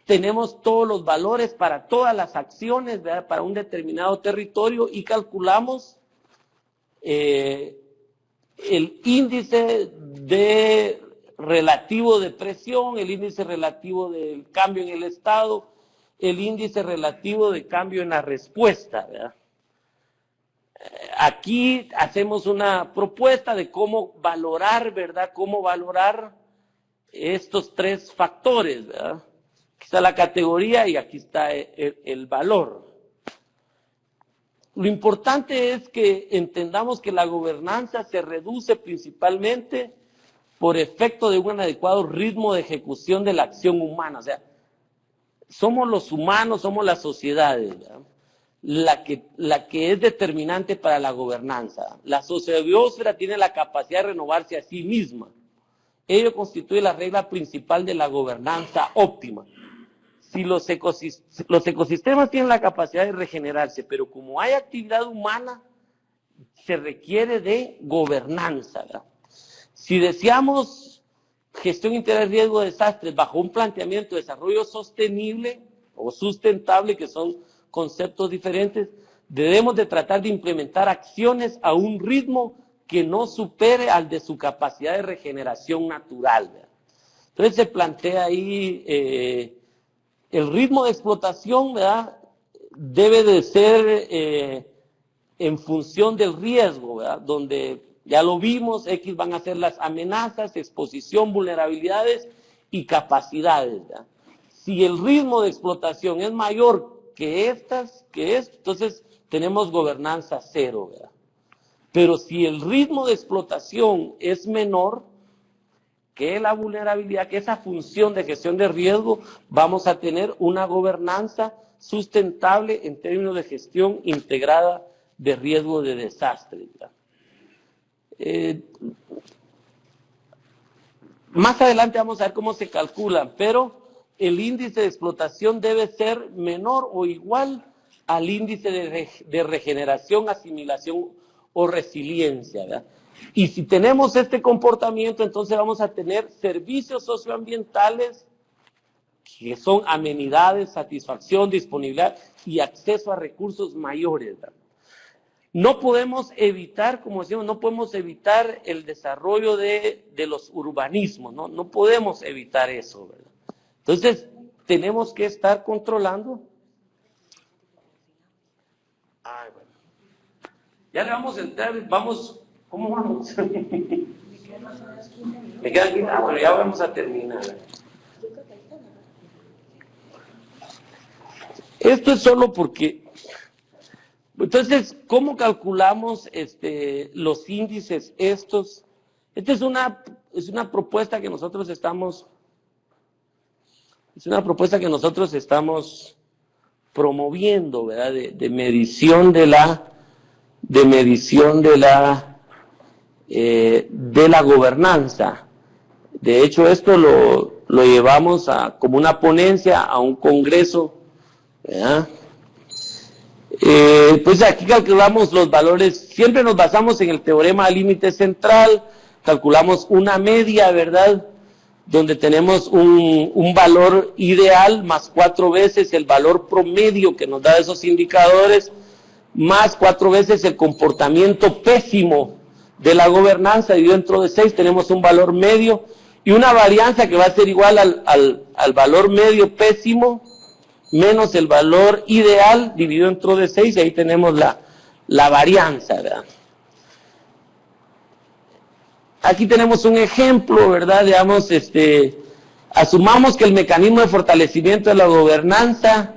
Tenemos todos los valores para todas las acciones, ¿verdad?, para un determinado territorio, y calculamos el índice relativo de presión, el índice relativo del cambio en el estado, el índice relativo de cambio en la respuesta, ¿verdad? Aquí hacemos una propuesta de cómo valorar, ¿verdad?, cómo valorar estos tres factores, ¿verdad? Aquí está la categoría y aquí está el valor. Lo importante es que entendamos que la gobernanza se reduce principalmente por efecto de un adecuado ritmo de ejecución de la acción humana. O sea, somos los humanos, somos las sociedades, ¿verdad?, la que es determinante para la gobernanza. La sociobiosfera tiene la capacidad de renovarse a sí misma. Ello constituye la regla principal de la gobernanza óptima. Si los ecosistemas tienen la capacidad de regenerarse, pero como hay actividad humana, se requiere de gobernanza, ¿verdad? Si deseamos gestión integral de riesgo de desastres bajo un planteamiento de desarrollo sostenible o sustentable, que son conceptos diferentes, debemos de tratar de implementar acciones a un ritmo que no supere al de su capacidad de regeneración natural, ¿verdad? Entonces se plantea ahí el ritmo de explotación, ¿verdad?, debe de ser en función del riesgo, ¿verdad?, donde ya lo vimos, X van a ser las amenazas, exposición, vulnerabilidades y capacidades, ¿verdad? Si el ritmo de explotación es mayor que entonces tenemos gobernanza cero, ¿verdad? Pero si el ritmo de explotación es menor que la vulnerabilidad, que esa función de gestión de riesgo, vamos a tener una gobernanza sustentable en términos de gestión integrada de riesgo de desastre, ¿verdad? Más adelante vamos a ver cómo se calcula, pero el índice de explotación debe ser menor o igual al índice de regeneración, asimilación o resiliencia, ¿verdad? Y si tenemos este comportamiento, entonces vamos a tener servicios socioambientales que son amenidades, satisfacción, disponibilidad y acceso a recursos mayores, ¿verdad? No podemos evitar, como decimos, no podemos evitar el desarrollo de los urbanismos, ¿no? No podemos evitar eso, ¿verdad? Entonces, tenemos que estar controlando. Ay, bueno. Ya le vamos a entrar, vamos, ¿cómo vamos? Me quedan 15, bueno, ya vamos a terminar. Esto es solo porque... Entonces, ¿cómo calculamos los índices estos? Esta es una propuesta que nosotros estamos promoviendo, ¿verdad? De medición de la gobernanza. De hecho, esto lo llevamos como una ponencia a un congreso, ¿verdad? Pues aquí calculamos los valores, siempre nos basamos en el teorema del límite central, calculamos una media, ¿verdad? Donde tenemos un valor ideal más 4 veces el valor promedio que nos da esos indicadores, más 4 veces el comportamiento pésimo de la gobernanza, y dentro de 6 tenemos un valor medio y una varianza que va a ser igual al valor medio pésimo menos el valor ideal dividido dentro de 6, y ahí tenemos la varianza, ¿verdad? Aquí tenemos un ejemplo, ¿verdad? Digamos, asumamos que el mecanismo de fortalecimiento de la gobernanza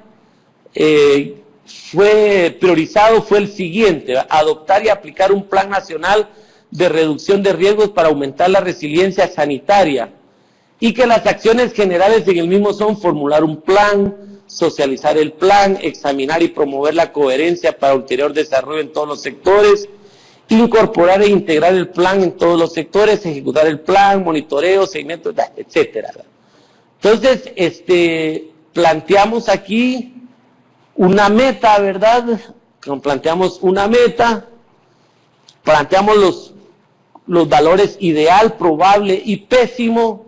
fue priorizado, fue el siguiente: adoptar y aplicar un plan nacional de reducción de riesgos para aumentar la resiliencia sanitaria, y que las acciones generales en el mismo son formular un plan, socializar el plan, examinar y promover la coherencia para ulterior desarrollo en todos los sectores, incorporar e integrar el plan en todos los sectores, ejecutar el plan, monitoreo, seguimiento, etcétera. Entonces, planteamos aquí una meta, ¿verdad? Planteamos una meta, planteamos los valores ideal, probable y pésimo,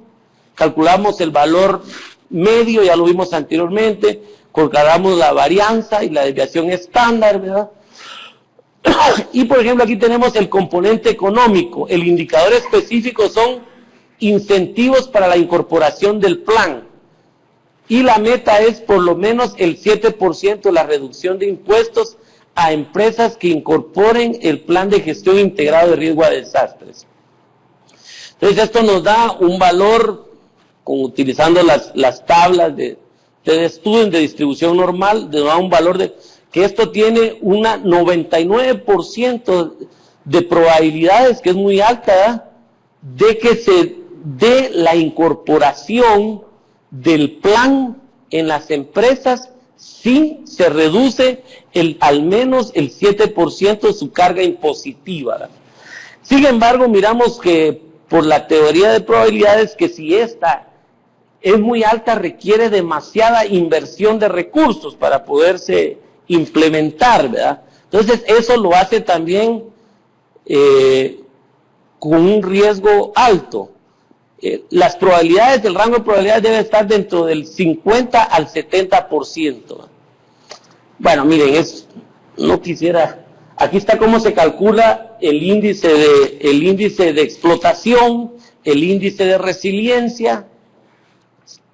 calculamos el valor medio, ya lo vimos anteriormente, calculamos la varianza y la desviación estándar, ¿verdad? Y por ejemplo aquí tenemos el componente económico. El indicador específico son incentivos para la incorporación del plan, y la meta es por lo menos el 7% la reducción de impuestos a empresas que incorporen el plan de gestión integrado de riesgo a desastres. Entonces esto nos da un valor, utilizando las tablas de estudio de distribución normal, nos da un valor de que esto tiene una 99% de probabilidades, que es muy alta, ¿verdad?, de que se dé la incorporación del plan en las empresas si se reduce al menos el 7% de su carga impositiva, ¿verdad? Sin embargo, miramos que por la teoría de probabilidades, que si esta es muy alta, requiere demasiada inversión de recursos para poderse implementar, ¿verdad? Entonces eso lo hace también con un riesgo alto. Las probabilidades, el rango de probabilidades debe estar dentro del 50 al 70%. Bueno, miren, no quisiera... Aquí está cómo se calcula el índice de explotación, el índice de resiliencia.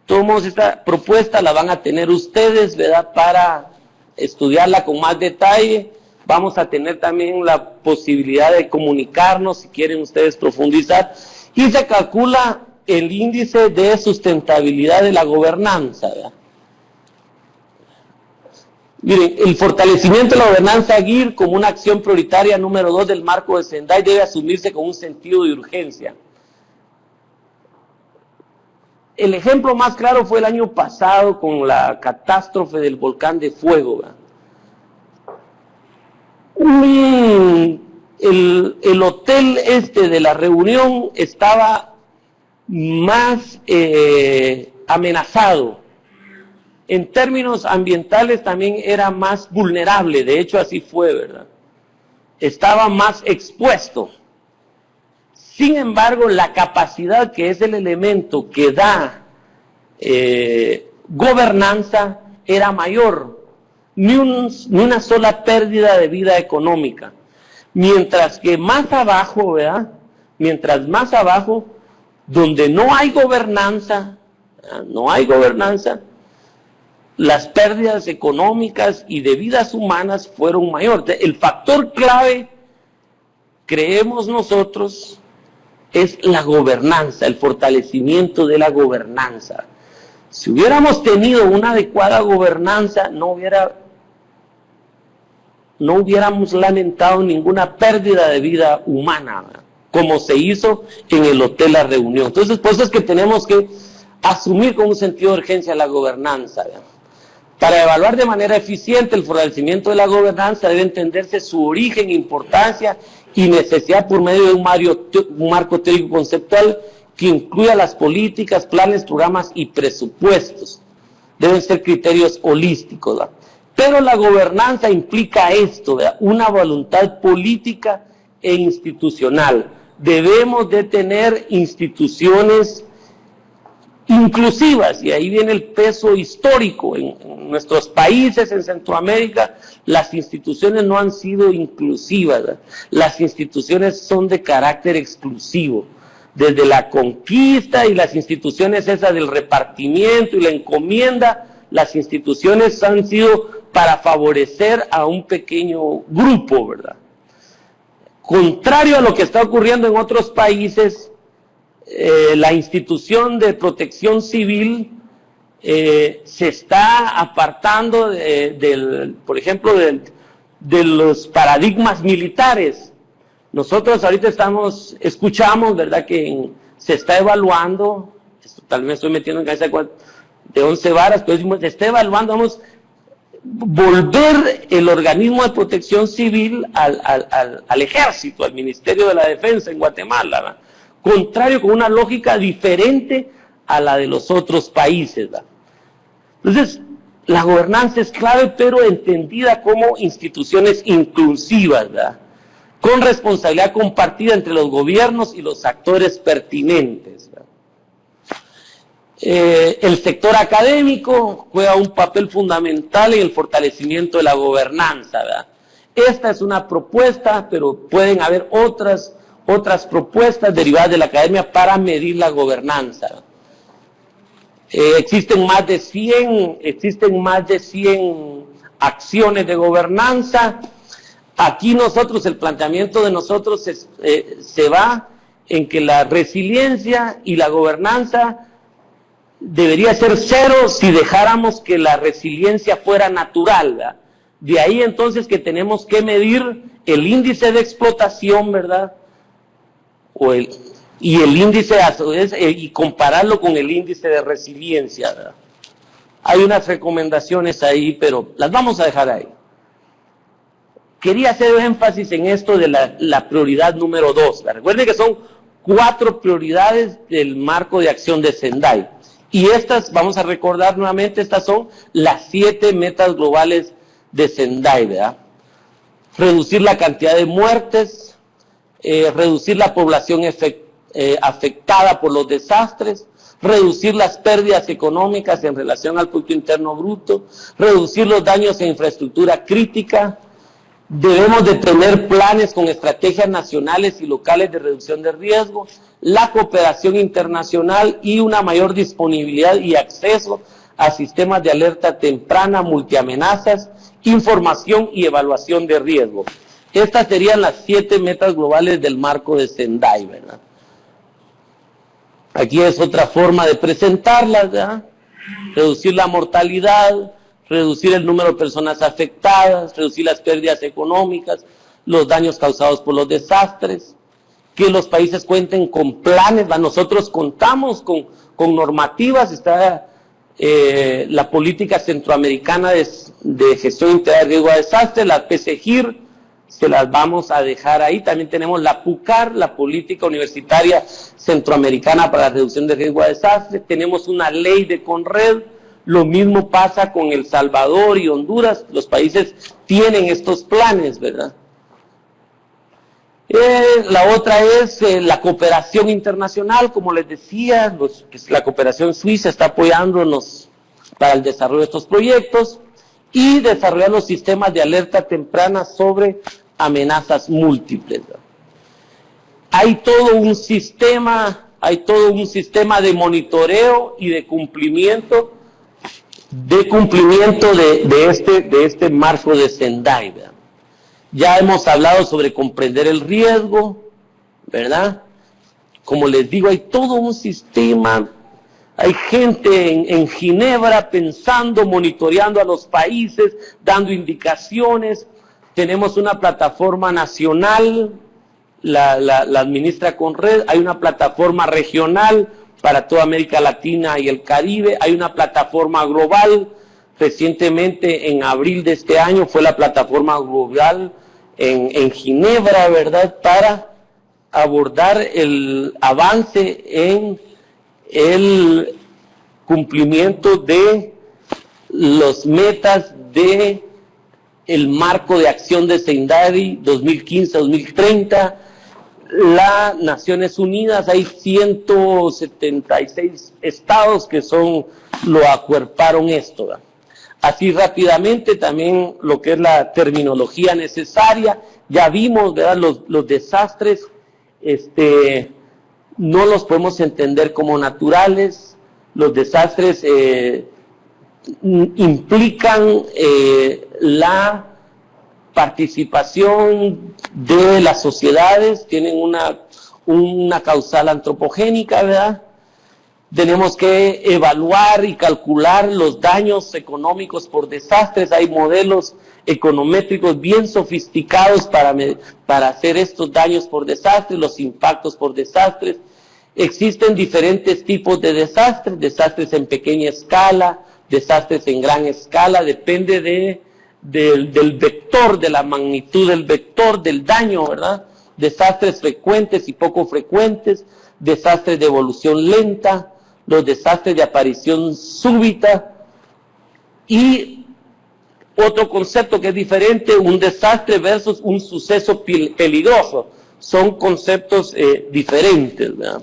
Todos esta propuesta la van a tener ustedes, ¿verdad?, para estudiarla con más detalle. Vamos a tener también la posibilidad de comunicarnos si quieren ustedes profundizar. Y se calcula el índice de sustentabilidad de la gobernanza, ¿verdad? Miren, el fortalecimiento de la gobernanza GIR como una acción prioritaria número 2 del marco de Sendai debe asumirse con un sentido de urgencia. El ejemplo más claro fue el año pasado con la catástrofe del volcán de fuego, ¿verdad? el hotel de la Reunión estaba más amenazado. En términos ambientales también era más vulnerable, de hecho así fue, ¿verdad? Estaba más expuesto. Sin embargo, la capacidad, que es el elemento que da gobernanza, era mayor. Ni una sola pérdida de vida económica. Mientras que más abajo, ¿verdad? Mientras más abajo, donde no hay gobernanza, las pérdidas económicas y de vidas humanas fueron mayores. El factor clave, creemos nosotros, es la gobernanza, el fortalecimiento de la gobernanza. Si hubiéramos tenido una adecuada gobernanza, no hubiéramos lamentado ninguna pérdida de vida humana, ¿verdad? Como se hizo en el Hotel La Reunión. Entonces, por eso es que tenemos que asumir con un sentido de urgencia la gobernanza, ¿verdad? Para evaluar de manera eficiente el fortalecimiento de la gobernanza debe entenderse su origen, importancia y necesidad por medio de un marco teórico conceptual que incluya las políticas, planes, programas y presupuestos. Deben ser criterios holísticos, ¿verdad? Pero la gobernanza implica esto, ¿verdad? Una voluntad política e institucional. Debemos de tener instituciones inclusivas, y ahí viene el peso histórico. En nuestros países, en Centroamérica, las instituciones no han sido inclusivas, ¿verdad? Las instituciones son de carácter exclusivo. Desde la conquista y las instituciones esas del repartimiento y la encomienda, las instituciones han sido para favorecer a un pequeño grupo, ¿verdad? Contrario a lo que está ocurriendo en otros países, la institución de protección civil se está apartando por ejemplo, de los paradigmas militares. Nosotros ahorita escuchamos, ¿verdad?, que se está evaluando, tal vez me estoy metiendo en cabeza de 11 varas, pero se está evaluando, vamos, volver el organismo de protección civil al ejército, al Ministerio de la Defensa en Guatemala, ¿verdad? Contrario, con una lógica diferente a la de los otros países, ¿verdad? Entonces, la gobernanza es clave, pero entendida como instituciones inclusivas, ¿verdad?, con responsabilidad compartida entre los gobiernos y los actores pertinentes, ¿verdad? El sector académico juega un papel fundamental en el fortalecimiento de la gobernanza, ¿verdad? Esta es una propuesta, pero pueden haber otras propuestas derivadas de la academia para medir la gobernanza. Existen más de 100 acciones de gobernanza. Aquí el planteamiento de nosotros se va en que la resiliencia y la gobernanza debería ser cero si dejáramos que la resiliencia fuera natural, ¿verdad? De ahí entonces que tenemos que medir el índice de explotación, ¿verdad?, y el índice y compararlo con el índice de resiliencia, ¿verdad? Hay unas recomendaciones ahí, pero las vamos a dejar ahí. Quería hacer énfasis en esto de la prioridad número 2. Recuerden que son 4 prioridades del marco de acción de Sendai. Y estas, vamos a recordar nuevamente, estas son las 7 metas globales de Sendai, ¿verdad? Reducir la cantidad de muertes, reducir la población afectada por los desastres, reducir las pérdidas económicas en relación al Producto Interno Bruto, reducir los daños en infraestructura crítica. Debemos de tener planes con estrategias nacionales y locales de reducción de riesgo, la cooperación internacional y una mayor disponibilidad y acceso a sistemas de alerta temprana, multiamenazas, información y evaluación de riesgo. Estas serían las 7 metas globales del marco de Sendai, ¿verdad? Aquí es otra forma de presentarlas, ¿verdad? Reducir la mortalidad, reducir el número de personas afectadas, reducir las pérdidas económicas, los daños causados por los desastres, que los países cuenten con planes. Nosotros contamos con normativas, está la política centroamericana de gestión integral de riesgo a desastre, la PCGIR, se las vamos a dejar ahí. También tenemos la PUCAR, la Política Universitaria Centroamericana para la Reducción de Riesgo a Desastres. Tenemos una ley de CONRED. Lo mismo pasa con El Salvador y Honduras. Los países tienen estos planes, ¿verdad? La otra es la cooperación internacional, como les decía, la cooperación suiza está apoyándonos para el desarrollo de estos proyectos y desarrollar los sistemas de alerta temprana sobre amenazas múltiples. Hay todo un sistema de monitoreo y de cumplimiento de este marco de Sendai, ¿verdad? Ya hemos hablado sobre comprender el riesgo, ¿verdad? Como les digo, hay todo un sistema, hay gente en Ginebra pensando, monitoreando a los países, dando indicaciones. Tenemos una plataforma nacional, la administra CONRED, hay una plataforma regional para toda América Latina y el Caribe, hay una plataforma global. Recientemente, en abril de este año, fue la plataforma global en Ginebra, ¿verdad?, para abordar el avance en el cumplimiento de las metas de el marco de acción de Sendai 2015-2030. Las Naciones Unidas, hay 176 estados que lo acuerparon esto, ¿verdad? Así rápidamente también lo que es la terminología necesaria. Ya vimos, ¿verdad?, los desastres, no los podemos entender como naturales. Los desastres implican la participación de las sociedades, tienen una causal antropogénica, ¿verdad? Tenemos que evaluar y calcular los daños económicos por desastres. Hay modelos econométricos bien sofisticados para hacer estos daños por desastres, los impactos por desastres. Existen diferentes tipos de desastres, desastres en pequeña escala, desastres en gran escala, depende del vector, de la magnitud del vector, del daño, ¿verdad? Desastres frecuentes y poco frecuentes, desastres de evolución lenta, los desastres de aparición súbita, y otro concepto que es diferente, un desastre versus un suceso peligroso. Son conceptos diferentes, ¿verdad?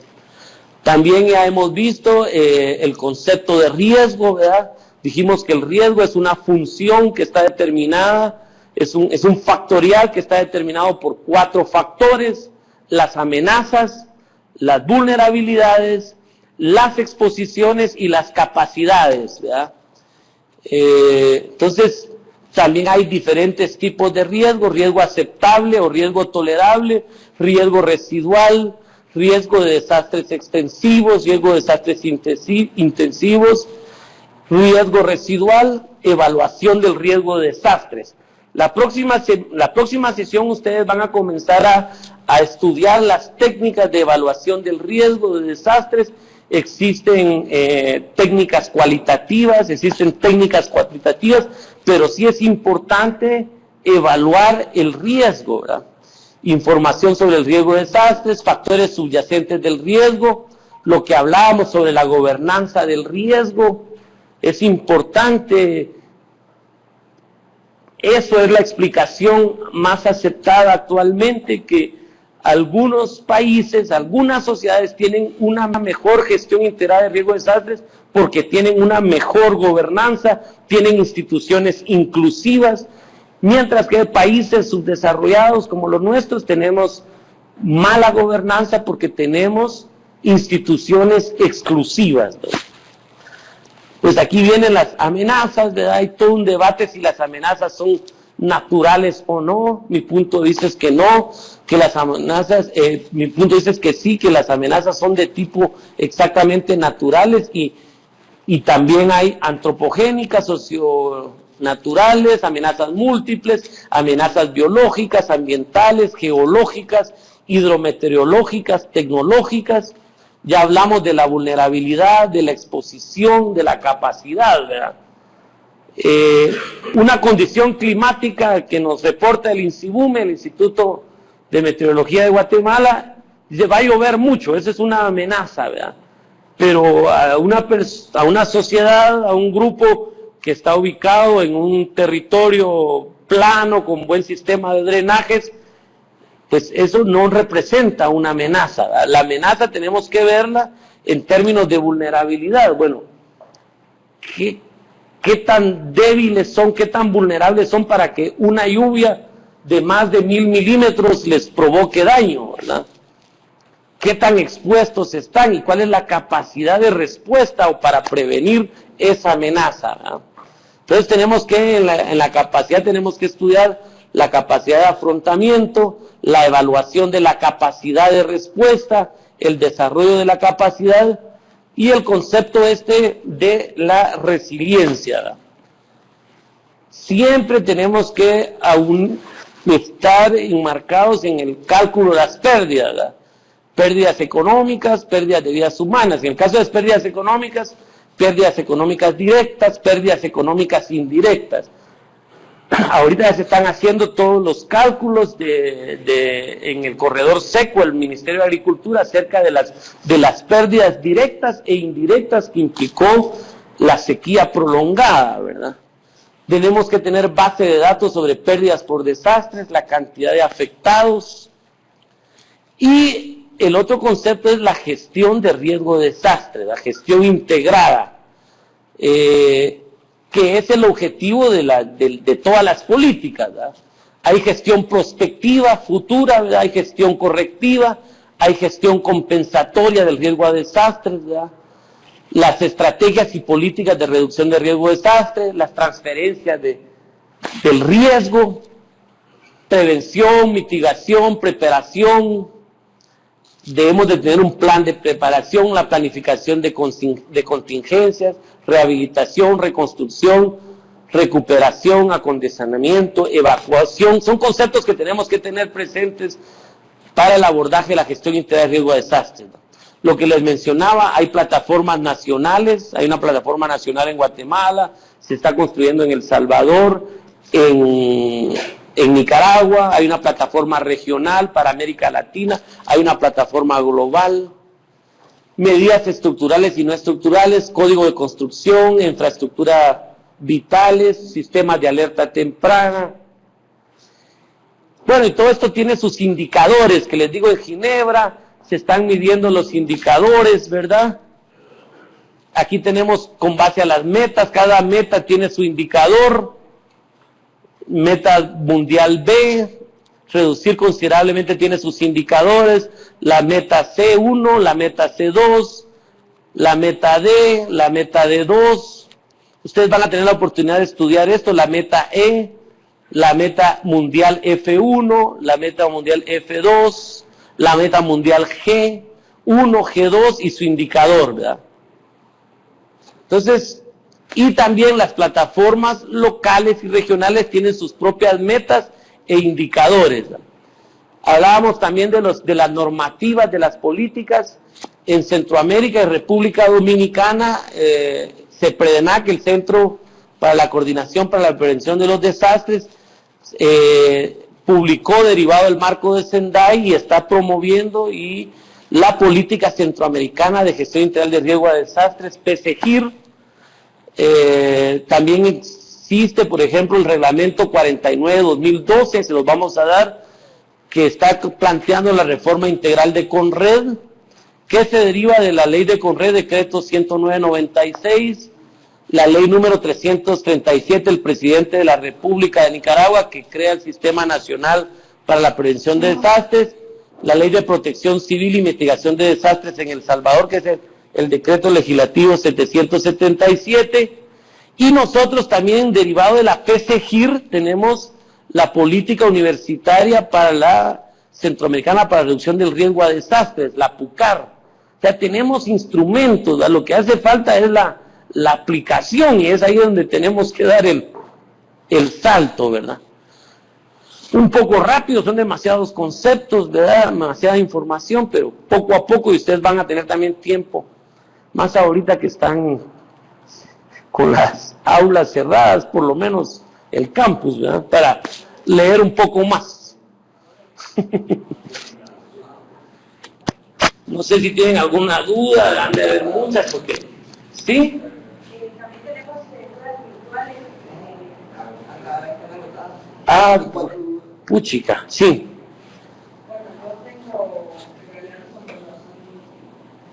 También ya hemos visto el concepto de riesgo, ¿verdad? Dijimos que el riesgo es una función que está determinada, es un factorial que está determinado por 4 factores: las amenazas, las vulnerabilidades, las exposiciones y las capacidades, ¿verdad? Entonces, también hay diferentes tipos de riesgo: riesgo aceptable o riesgo tolerable, riesgo residual, riesgo de desastres extensivos, riesgo de desastres intensivos, riesgo residual, evaluación del riesgo de desastres. La próxima sesión ustedes van a comenzar a estudiar las técnicas de evaluación del riesgo de desastres. Existen técnicas cualitativas, existen técnicas cuantitativas, pero sí es importante evaluar el riesgo, ¿verdad? Información sobre el riesgo de desastres, factores subyacentes del riesgo, lo que hablábamos sobre la gobernanza del riesgo. Es importante. Eso es la explicación más aceptada actualmente, que algunos países, algunas sociedades tienen una mejor gestión integrada de riesgo de desastres porque tienen una mejor gobernanza, tienen instituciones inclusivas, mientras que países subdesarrollados como los nuestros tenemos mala gobernanza porque tenemos instituciones exclusivas, ¿no? Pues aquí vienen las amenazas, ¿verdad? Hay todo un debate si las amenazas son naturales o no. Mi punto de vista es que no, que las amenazas, mi punto de vista es que sí, que las amenazas son de tipo exactamente naturales, y también hay antropogénicas, socionaturales, amenazas múltiples, amenazas biológicas, ambientales, geológicas, hidrometeorológicas, tecnológicas. Ya hablamos de la vulnerabilidad, de la exposición, de la capacidad, ¿verdad? Una condición climática que nos reporta el INSIBUME, el Instituto de Meteorología de Guatemala, dice va a llover mucho, esa es una amenaza, ¿verdad? Pero a una sociedad, a un grupo que está ubicado en un territorio plano, con buen sistema de drenajes, pues eso no representa una amenaza, ¿verdad? La amenaza tenemos que verla en términos de vulnerabilidad. Bueno, ¿qué tan débiles son, qué tan vulnerables son para que una lluvia de más de 1000 milímetros les provoque daño, ¿verdad? ¿Qué tan expuestos están y cuál es la capacidad de respuesta o para prevenir esa amenaza, ¿verdad? Entonces tenemos que, en la capacidad tenemos que estudiar la capacidad de afrontamiento, la evaluación de la capacidad de respuesta, el desarrollo de la capacidad y el concepto de la resiliencia, ¿verdad? Siempre tenemos que aún estar enmarcados en el cálculo de las pérdidas, ¿verdad? Pérdidas económicas, pérdidas de vidas humanas. En el caso de las pérdidas económicas directas, pérdidas económicas indirectas. Ahorita ya se están haciendo todos los cálculos en el corredor seco del Ministerio de Agricultura acerca de las pérdidas directas e indirectas que implicó la sequía prolongada, ¿verdad? Tenemos que tener base de datos sobre pérdidas por desastres, la cantidad de afectados. Y el otro concepto es la gestión de riesgo de desastre, la gestión integrada, que es el objetivo de todas las políticas, ¿verdad? Hay gestión prospectiva, futura, ¿verdad? Hay gestión correctiva, hay gestión compensatoria del riesgo a desastres, ¿verdad? Las estrategias y políticas de reducción de riesgo de desastre, las transferencias del riesgo, prevención, mitigación, preparación. Debemos de tener un plan de preparación, la planificación de contingencias, rehabilitación, reconstrucción, recuperación, acondicionamiento, evacuación. Son conceptos que tenemos que tener presentes para el abordaje de la gestión integral de riesgo de desastres. Lo que les mencionaba, hay plataformas nacionales, hay una plataforma nacional en Guatemala, se está construyendo en El Salvador, en Nicaragua, hay una plataforma regional para América Latina, hay una plataforma global, medidas estructurales y no estructurales, código de construcción, infraestructura vitales, sistemas de alerta temprana. Bueno, y todo esto tiene sus indicadores, que les digo en Ginebra, se están midiendo los indicadores, ¿verdad? Aquí tenemos con base a las metas, cada meta tiene su indicador. Meta mundial B, reducir considerablemente tiene sus indicadores, la meta C1, la meta C2, la meta D, la meta D2, ustedes van a tener la oportunidad de estudiar esto, la meta E, la meta mundial F1, la meta mundial F2, la meta mundial G1, G2 y su indicador, ¿verdad? Entonces, y también las plataformas locales y regionales tienen sus propias metas e indicadores. Hablábamos también de las normativas, de las políticas. En Centroamérica y República Dominicana, CEPREDENAC, el Centro para la Coordinación para la Prevención de los Desastres, publicó, derivado del marco de Sendai, y está promoviendo la política centroamericana de gestión integral de riesgo a desastres, PSEGIR. También existe, por ejemplo, el reglamento 49-2012, se los vamos a dar, que está planteando la reforma integral de CONRED, que se deriva de la ley de CONRED, decreto 109-96, la ley número 337 del presidente de la República de Nicaragua, que crea el Sistema Nacional para la Prevención de Desastres, la ley de protección civil y mitigación de desastres en El Salvador, que es el decreto legislativo 777, y nosotros también, derivado de la PSEGIR, tenemos la política universitaria para la Centroamericana para la reducción del riesgo a desastres, la PUCAR. O sea, tenemos instrumentos, ¿verdad? Lo que hace falta es la aplicación, y es ahí donde tenemos que dar el salto, ¿verdad? Un poco rápido, son demasiados conceptos, ¿verdad? Demasiada información, pero poco a poco, y ustedes van a tener también tiempo, más ahorita que están con las aulas cerradas, por lo menos el campus, ¿verdad? Para leer un poco más. No sé si tienen alguna duda, han de haber muchas, porque ¿sí? También tenemos dudas virtuales. Ah, puchica, sí. Bueno, yo tengo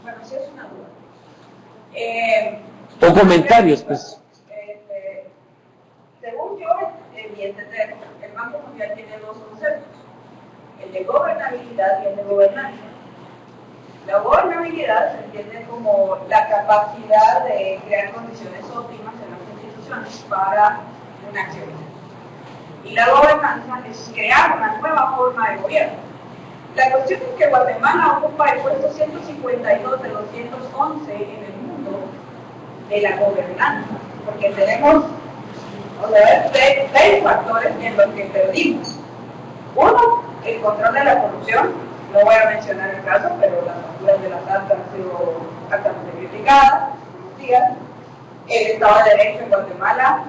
bueno, sí es una duda. O comentarios, pues. Según yo, en mi entender, el Banco Mundial tiene dos conceptos, el de gobernabilidad y el de gobernanza. La gobernabilidad se entiende como la capacidad de crear condiciones óptimas en las instituciones para una acción. Y la gobernanza es crear una nueva forma de gobierno. La cuestión es que Guatemala ocupa el puesto 152 de los 111 en el mundo de la gobernanza, porque tenemos seis factores en los que perdimos. Uno, el control de la corrupción. No voy a mencionar el caso, pero las facturas de la SAT han sido altamente criticadas estos días. El Estado de Derecho en Guatemala,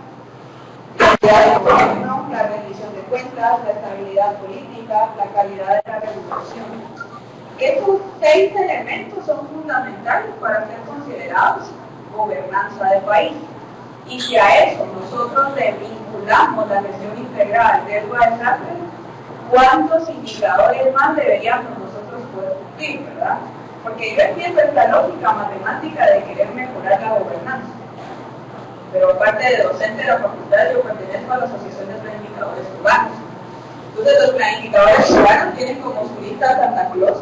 la calidad de gobierno, la rendición de cuentas, la estabilidad política, la calidad de la regulación. Esos seis elementos son fundamentales para ser considerados gobernanza de país. Y si a eso nosotros le vinculamos la gestión integral de riesgo de desastre, ¿cuántos indicadores más deberíamos nosotros poder cumplir, verdad? Porque yo entiendo esta lógica matemática de querer mejorar la gobernanza. Pero aparte de docente de la facultad, yo pertenezco a la Asociación de Planificadores Urbanos. Entonces los planificadores urbanos tienen como su lista Santa Claus.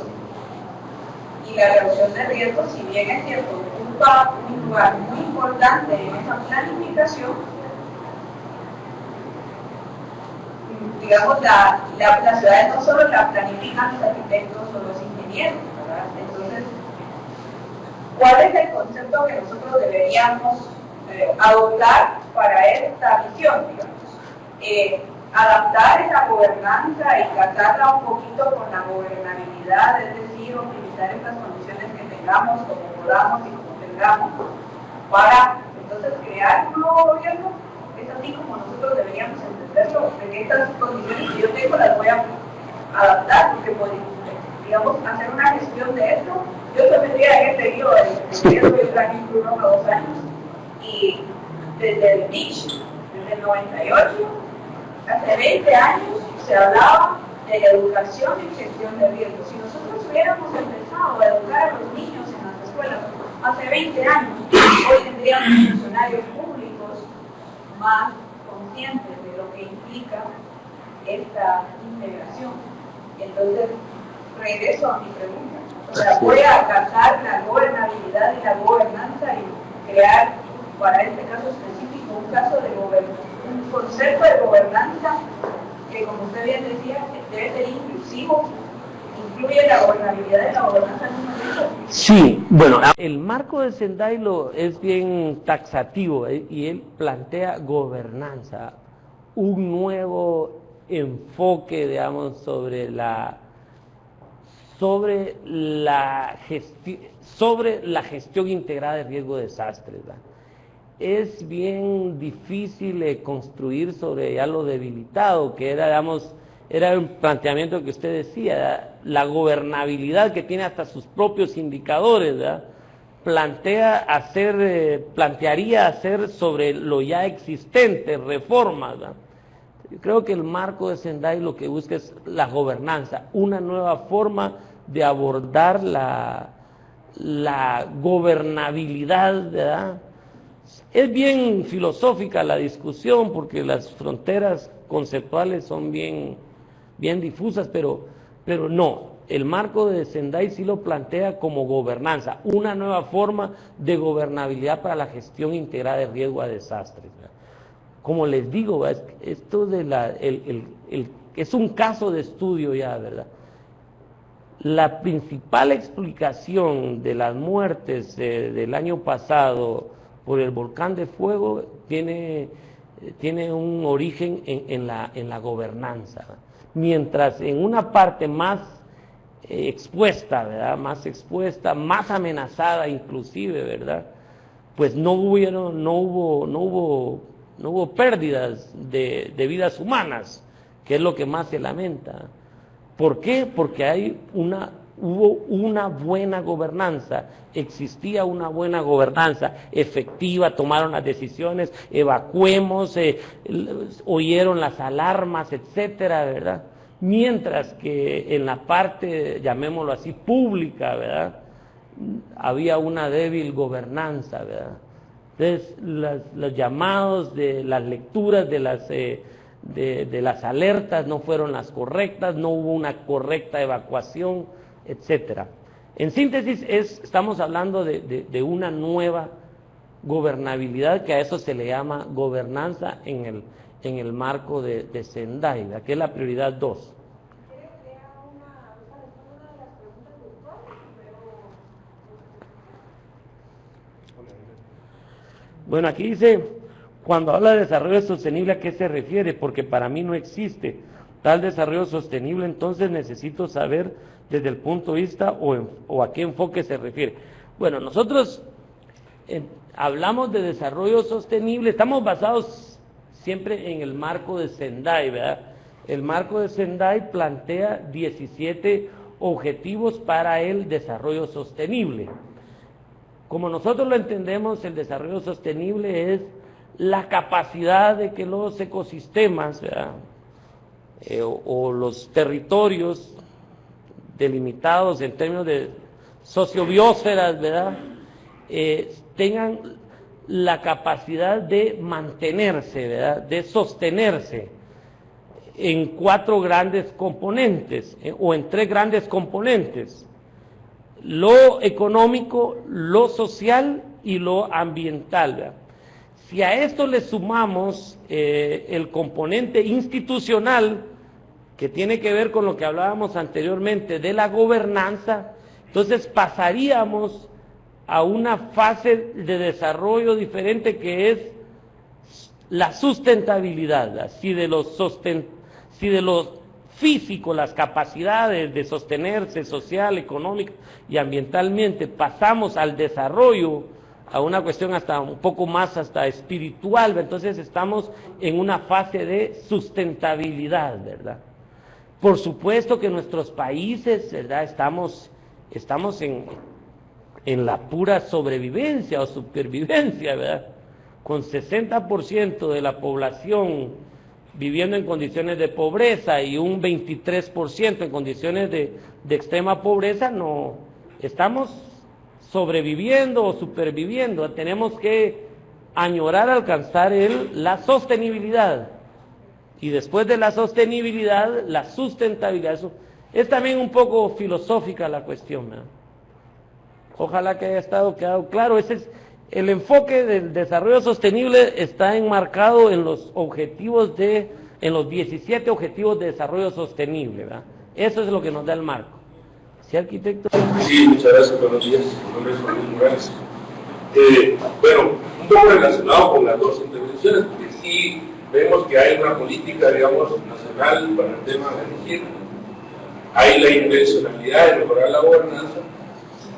Y la reducción de riesgos, si bien es cierto, ocupa un lugar muy importante en esa planificación, digamos, las ciudades no solo la planifican los arquitectos o los ingenieros, ¿verdad? Entonces, ¿cuál es el concepto que nosotros deberíamos adoptar para esta visión, digamos? Adaptar esa gobernanza y casarla un poquito con la gobernabilidad, es decir, optimizar estas condiciones que tengamos, como podamos y como tengamos, para entonces crear un nuevo gobierno. Es así como nosotros deberíamos entenderlo, de que estas condiciones que yo tengo las voy a adaptar, porque digamos, hacer una gestión de esto, yo tendría que leído el riesgo y el plan incluso a 2 años, y desde el NICH, desde el 98, hace 20 años se hablaba de la educación y gestión de riesgos. Si nosotros hubiéramos empezado a educar a los niños en las escuelas hace 20 años, hoy tendríamos funcionarios públicos más conscientes de lo que implica esta integración. Entonces, regreso a mi pregunta. O sea, voy a alcanzar la gobernabilidad y la gobernanza y crear, para este caso específico, un concepto de gobernanza que, como usted bien decía, debe ser inclusivo, incluye la gobernabilidad y la gobernanza en un momento. Sí, bueno, el marco de Sendai es bien taxativo y él plantea gobernanza, un nuevo enfoque, digamos, sobre la gestión integrada de riesgo de desastres, ¿verdad? Es bien difícil construir sobre ya lo debilitado, que era, digamos, era un planteamiento que usted decía, ¿verdad? La gobernabilidad que tiene hasta sus propios indicadores, ¿verdad? Plantearía hacer sobre lo ya existente reformas, ¿verdad? Yo creo que el marco de Sendai lo que busca es la gobernanza, una nueva forma de abordar la gobernabilidad, ¿verdad? Es bien filosófica la discusión porque las fronteras conceptuales son bien difusas, pero no, el marco de Sendai sí lo plantea como gobernanza, una nueva forma de gobernabilidad para la gestión integrada de riesgo a desastres, ¿verdad? Como les digo, esto es un caso de estudio ya, ¿verdad? La principal explicación de las muertes del año pasado por el volcán de fuego tiene un origen en la gobernanza, ¿verdad? Mientras en una parte más expuesta, ¿verdad? Más expuesta, más amenazada inclusive, ¿verdad? pues no hubo pérdidas de vidas humanas, que es lo que más se lamenta. ¿Por qué? Porque hubo una buena gobernanza, existía una buena gobernanza efectiva, tomaron las decisiones, evacuemos, oyeron las alarmas, etcétera, ¿verdad? Mientras que en la parte, llamémoslo así, pública, ¿verdad?, había una débil gobernanza, ¿verdad? Entonces, los llamados de las lecturas de las alertas no fueron las correctas, no hubo una correcta evacuación, etcétera. En síntesis, estamos hablando de una nueva gobernabilidad, que a eso se le llama gobernanza en el marco de Sendai, ¿verdad?, que es la prioridad 2. Bueno, aquí dice, cuando habla de desarrollo sostenible, ¿a qué se refiere? Porque para mí no existe tal desarrollo sostenible, entonces necesito saber desde el punto de vista o a qué enfoque se refiere. Bueno, nosotros hablamos de desarrollo sostenible, estamos basados siempre en el marco de Sendai, ¿verdad? El marco de Sendai plantea 17 objetivos para el desarrollo sostenible. Como nosotros lo entendemos, el desarrollo sostenible es la capacidad de que los ecosistemas, ¿verdad?, o los territorios delimitados en términos de sociobiosferas, ¿verdad?, tengan la capacidad de mantenerse, ¿verdad?, de sostenerse en 4 grandes componentes, o en 3 grandes componentes: lo económico, lo social y lo ambiental, ¿verdad? Si a esto le sumamos el componente institucional, que tiene que ver con lo que hablábamos anteriormente de la gobernanza, entonces pasaríamos a una fase de desarrollo diferente, que es la sustentabilidad, ¿verdad? Si de lo físico, las capacidades de sostenerse social, económica y ambientalmente, pasamos al desarrollo, a una cuestión hasta un poco más hasta espiritual, entonces estamos en una fase de sustentabilidad, ¿verdad? Por supuesto que nuestros países, ¿verdad?, estamos en la pura sobrevivencia o supervivencia, ¿verdad?, con 60% de la población viviendo en condiciones de pobreza y un 23% en condiciones de extrema pobreza. No estamos sobreviviendo o superviviendo. Tenemos que añorar alcanzar la sostenibilidad, y después de la sostenibilidad, la sustentabilidad. Eso es también un poco filosófica la cuestión, ¿verdad? Ojalá que haya quedado claro. Ese es el enfoque del desarrollo sostenible, está enmarcado en los objetivos en los 17 objetivos de desarrollo sostenible, ¿verdad? Eso es lo que nos da el marco. ¿Sí, arquitecto? Sí, muchas gracias, buenos días. Mi nombre es Juan Luis Morales. Bueno, un poco relacionado con las dos intervenciones, porque sí vemos que hay una política, digamos, nacional para el tema de energía. Hay la intencionalidad de mejorar la gobernanza,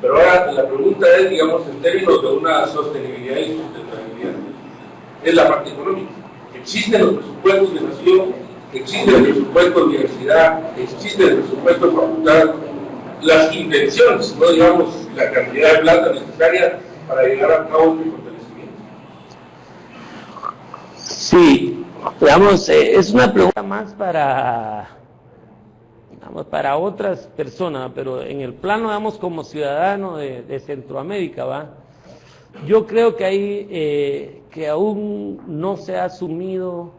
pero ahora la pregunta es, digamos, en términos de una sostenibilidad y sustentabilidad, es la parte económica. Existen los presupuestos de nación, existe el presupuesto de universidad, existe el presupuesto de facultad, las intenciones, no digamos la cantidad de plata necesaria para llegar a cabo este fortalecimiento. Sí, digamos, es una pregunta más para otras personas, pero en el plano, digamos, como ciudadano de Centroamérica, ¿va? Yo creo que hay que aún no se ha asumido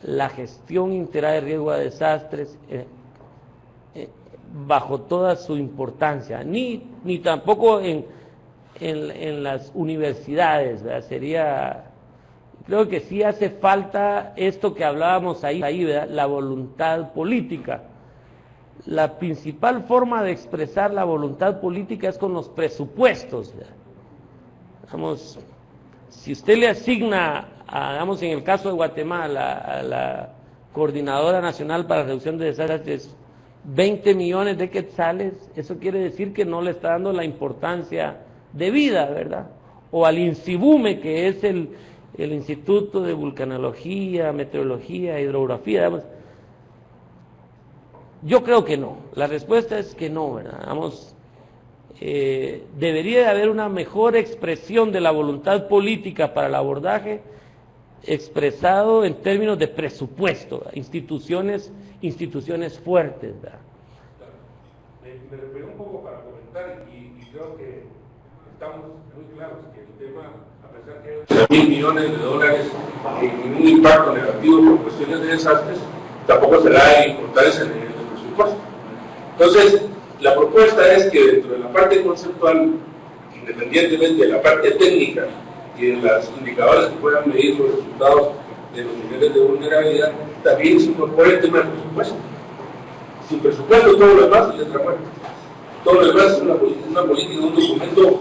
la gestión integral de riesgo de desastres bajo toda su importancia, ni tampoco en las universidades, ¿verdad? Creo que sí hace falta esto que hablábamos ahí, ¿verdad?, la voluntad política. La principal forma de expresar la voluntad política es con los presupuestos, ¿verdad? Digamos, si usted le asigna, digamos, en el caso de Guatemala, a la Coordinadora Nacional para la Reducción de Desastres, 20 millones de quetzales, eso quiere decir que no le está dando la importancia debida, ¿verdad? o al INSIBUME, que es el Instituto de Vulcanología, Meteorología, Hidrografía, digamos. Yo creo que no, la respuesta es que no, ¿verdad? Debería de haber una mejor expresión de la voluntad política para el abordaje, expresado en términos de presupuesto, instituciones fuertes, ¿verdad? Me refiero un poco para comentar y creo que estamos muy claros que el tema, a pesar que hay $1.000 millones en un impacto negativo por cuestiones de desastres, tampoco será importante en el presupuesto. Entonces, la propuesta es que dentro de la parte conceptual, independientemente de la parte técnica y de los indicadores que puedan medir los resultados de los niveles de vulnerabilidad, también se incorpora el tema del presupuesto. Sin presupuesto todo lo demás es letra muerta. Todo lo demás es una política, un documento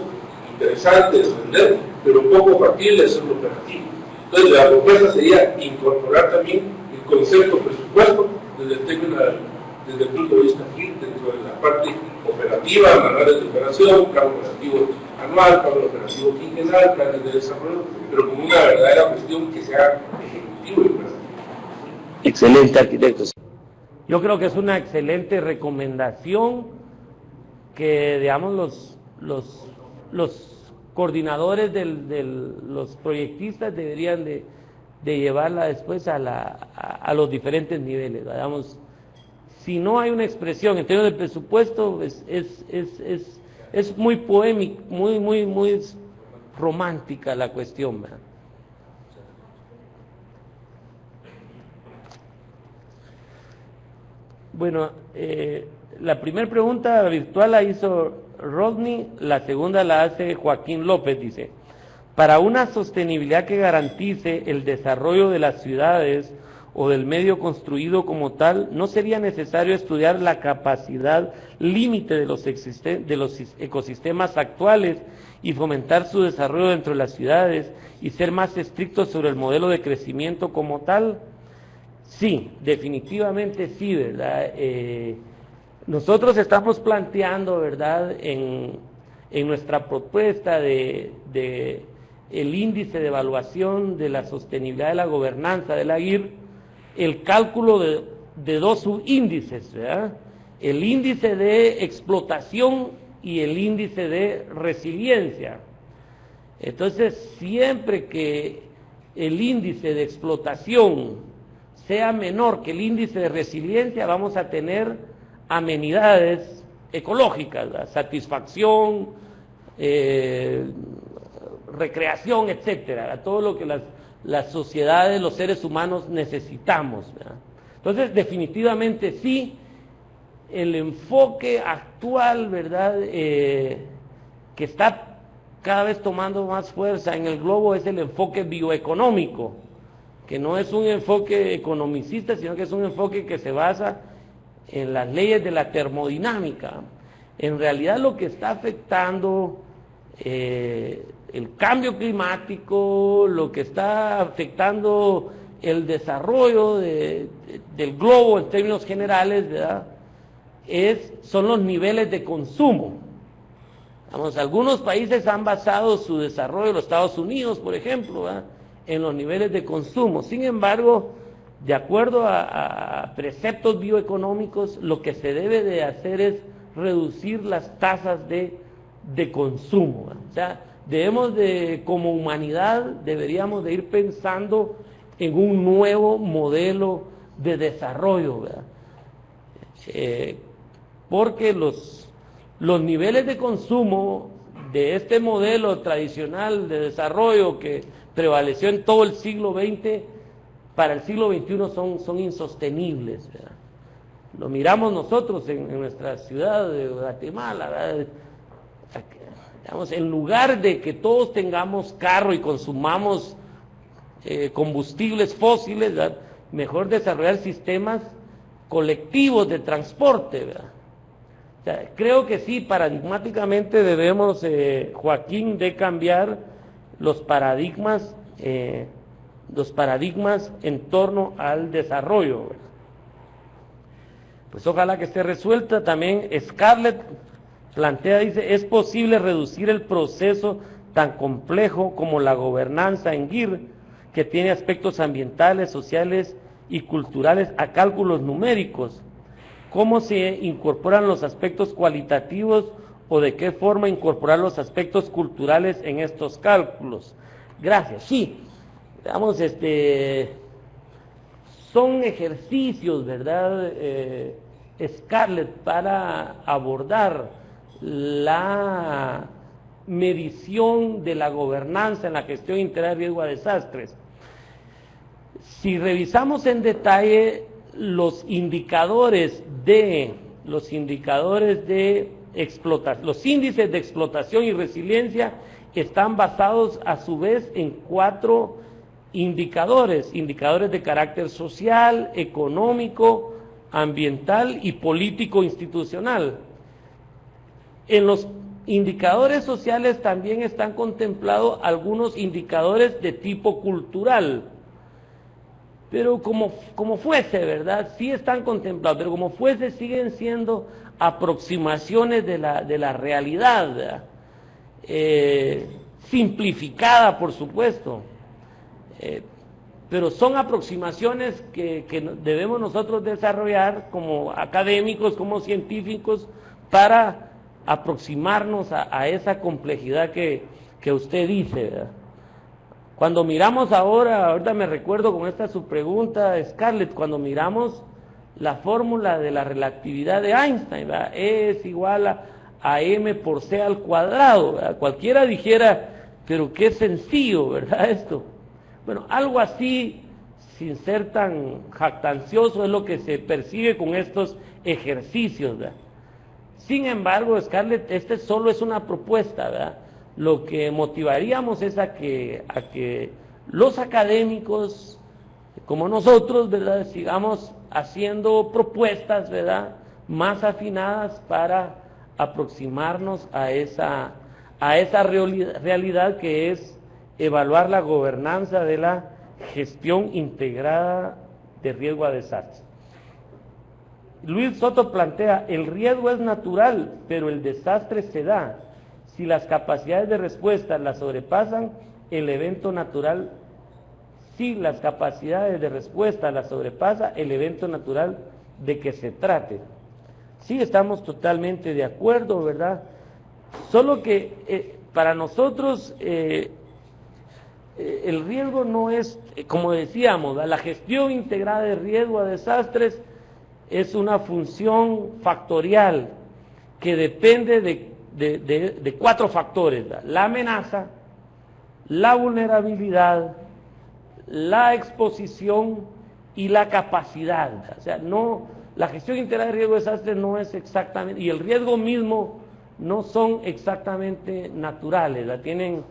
interesante de defender, pero poco factible de hacerlo operativo. Entonces la propuesta sería incorporar también el concepto presupuesto desde el punto de vista FIT, dentro de la parte operativa, manuales de operación, plan operativo anual, plan operativo quinquenal, planes de desarrollo, pero como una verdadera cuestión que sea ejecutivo y operativo. Excelente, arquitecto. Yo creo que es una excelente recomendación que, digamos, los coordinadores los proyectistas deberían de llevarla después a los diferentes niveles. Digamos, si no hay una expresión en términos de presupuesto, es muy poémico, muy romántica la cuestión, ¿verdad? Bueno, la primera pregunta virtual la hizo Rodney, la segunda la hace Joaquín López, dice: para una sostenibilidad que garantice el desarrollo de las ciudades o del medio construido como tal, ¿no sería necesario estudiar la capacidad límite de los ecosistemas actuales y fomentar su desarrollo dentro de las ciudades y ser más estrictos sobre el modelo de crecimiento como tal? Sí, definitivamente sí, ¿verdad? Nosotros estamos planteando, ¿verdad?, en nuestra propuesta de el índice de evaluación de la sostenibilidad de la gobernanza de la IR, el cálculo de dos subíndices, ¿verdad? El índice de explotación y el índice de resiliencia. Entonces, siempre que el índice de explotación sea menor que el índice de resiliencia, vamos a tener amenidades ecológicas, ¿verdad? Satisfacción, recreación, etcétera, todo lo que las sociedades, los seres humanos necesitamos, ¿verdad? Entonces, definitivamente sí, el enfoque actual, ¿verdad?, que está cada vez tomando más fuerza en el globo es el enfoque bioeconómico, que no es un enfoque economicista, sino que es un enfoque que se basa en las leyes de la termodinámica. En realidad lo que está afectando el cambio climático, lo que está afectando el desarrollo del globo en términos generales, ¿verdad?, son los niveles de consumo. Vamos, algunos países han basado su desarrollo, los Estados Unidos, por ejemplo, ¿verdad?, en los niveles de consumo. Sin embargo, de acuerdo a preceptos bioeconómicos, lo que se debe de hacer es reducir las tasas de consumo, ¿verdad? O sea, debemos como humanidad, deberíamos de ir pensando en un nuevo modelo de desarrollo, ¿verdad? Porque los niveles de consumo de este modelo tradicional de desarrollo que prevaleció en todo el siglo XX, para el siglo XXI son insostenibles, ¿verdad? Lo miramos nosotros en nuestra ciudad de Guatemala, ¿verdad? Digamos, en lugar de que todos tengamos carro y consumamos combustibles fósiles, ¿verdad?, mejor desarrollar sistemas colectivos de transporte, ¿verdad? O sea, creo que sí, paradigmáticamente debemos, Joaquín, de cambiar los paradigmas en torno al desarrollo, ¿verdad? Pues ojalá que esté resuelta. También Scarlett plantea, dice: ¿es posible reducir el proceso tan complejo como la gobernanza en GIR, que tiene aspectos ambientales, sociales y culturales a cálculos numéricos. ¿Cómo se incorporan los aspectos cualitativos o de qué forma incorporar los aspectos culturales en estos cálculos? Gracias. Sí, digamos, son ejercicios, ¿verdad, Scarlett, para abordar la medición de la gobernanza en la gestión integral de riesgo a desastres? Si revisamos en detalle los indicadores de explotación, los índices de explotación y resiliencia están basados a su vez en 4 indicadores de carácter social, económico, ambiental y político institucional. En los indicadores sociales también están contemplados algunos indicadores de tipo cultural, pero como fuese, ¿verdad? Sí están contemplados, pero como fuese siguen siendo aproximaciones de la realidad, ¿verdad? Simplificada, por supuesto, pero son aproximaciones que debemos nosotros desarrollar como académicos, como científicos, para aproximarnos a esa complejidad que usted dice, ¿verdad? Cuando miramos ahorita me recuerdo con esta su pregunta, Scarlett, cuando miramos la fórmula de la relatividad de Einstein, ¿verdad? E es igual a m por c al cuadrado, ¿verdad? Cualquiera dijera, pero qué sencillo, ¿verdad? Esto. Bueno, algo así, sin ser tan jactancioso, es lo que se persigue con estos ejercicios, ¿verdad? Sin embargo, Scarlett, solo es una propuesta, ¿verdad? Lo que motivaríamos es a que los académicos, como nosotros, ¿verdad?, sigamos haciendo propuestas, ¿verdad?, más afinadas para aproximarnos a esa realidad que es evaluar la gobernanza de la gestión integrada de riesgo a desastres. Luis Soto plantea, el riesgo es natural, pero el desastre se da. Si las capacidades de respuesta las sobrepasan, el evento natural, de que se trate. Sí, estamos totalmente de acuerdo, ¿verdad? Solo que para nosotros el riesgo no es, como decíamos, la gestión integrada de riesgo a desastres es una función factorial que depende de 4 factores: la amenaza, la vulnerabilidad, la exposición y la capacidad. O sea, la gestión integrada de riesgo de desastres no es exactamente, y el riesgo mismo no son exactamente naturales, tienen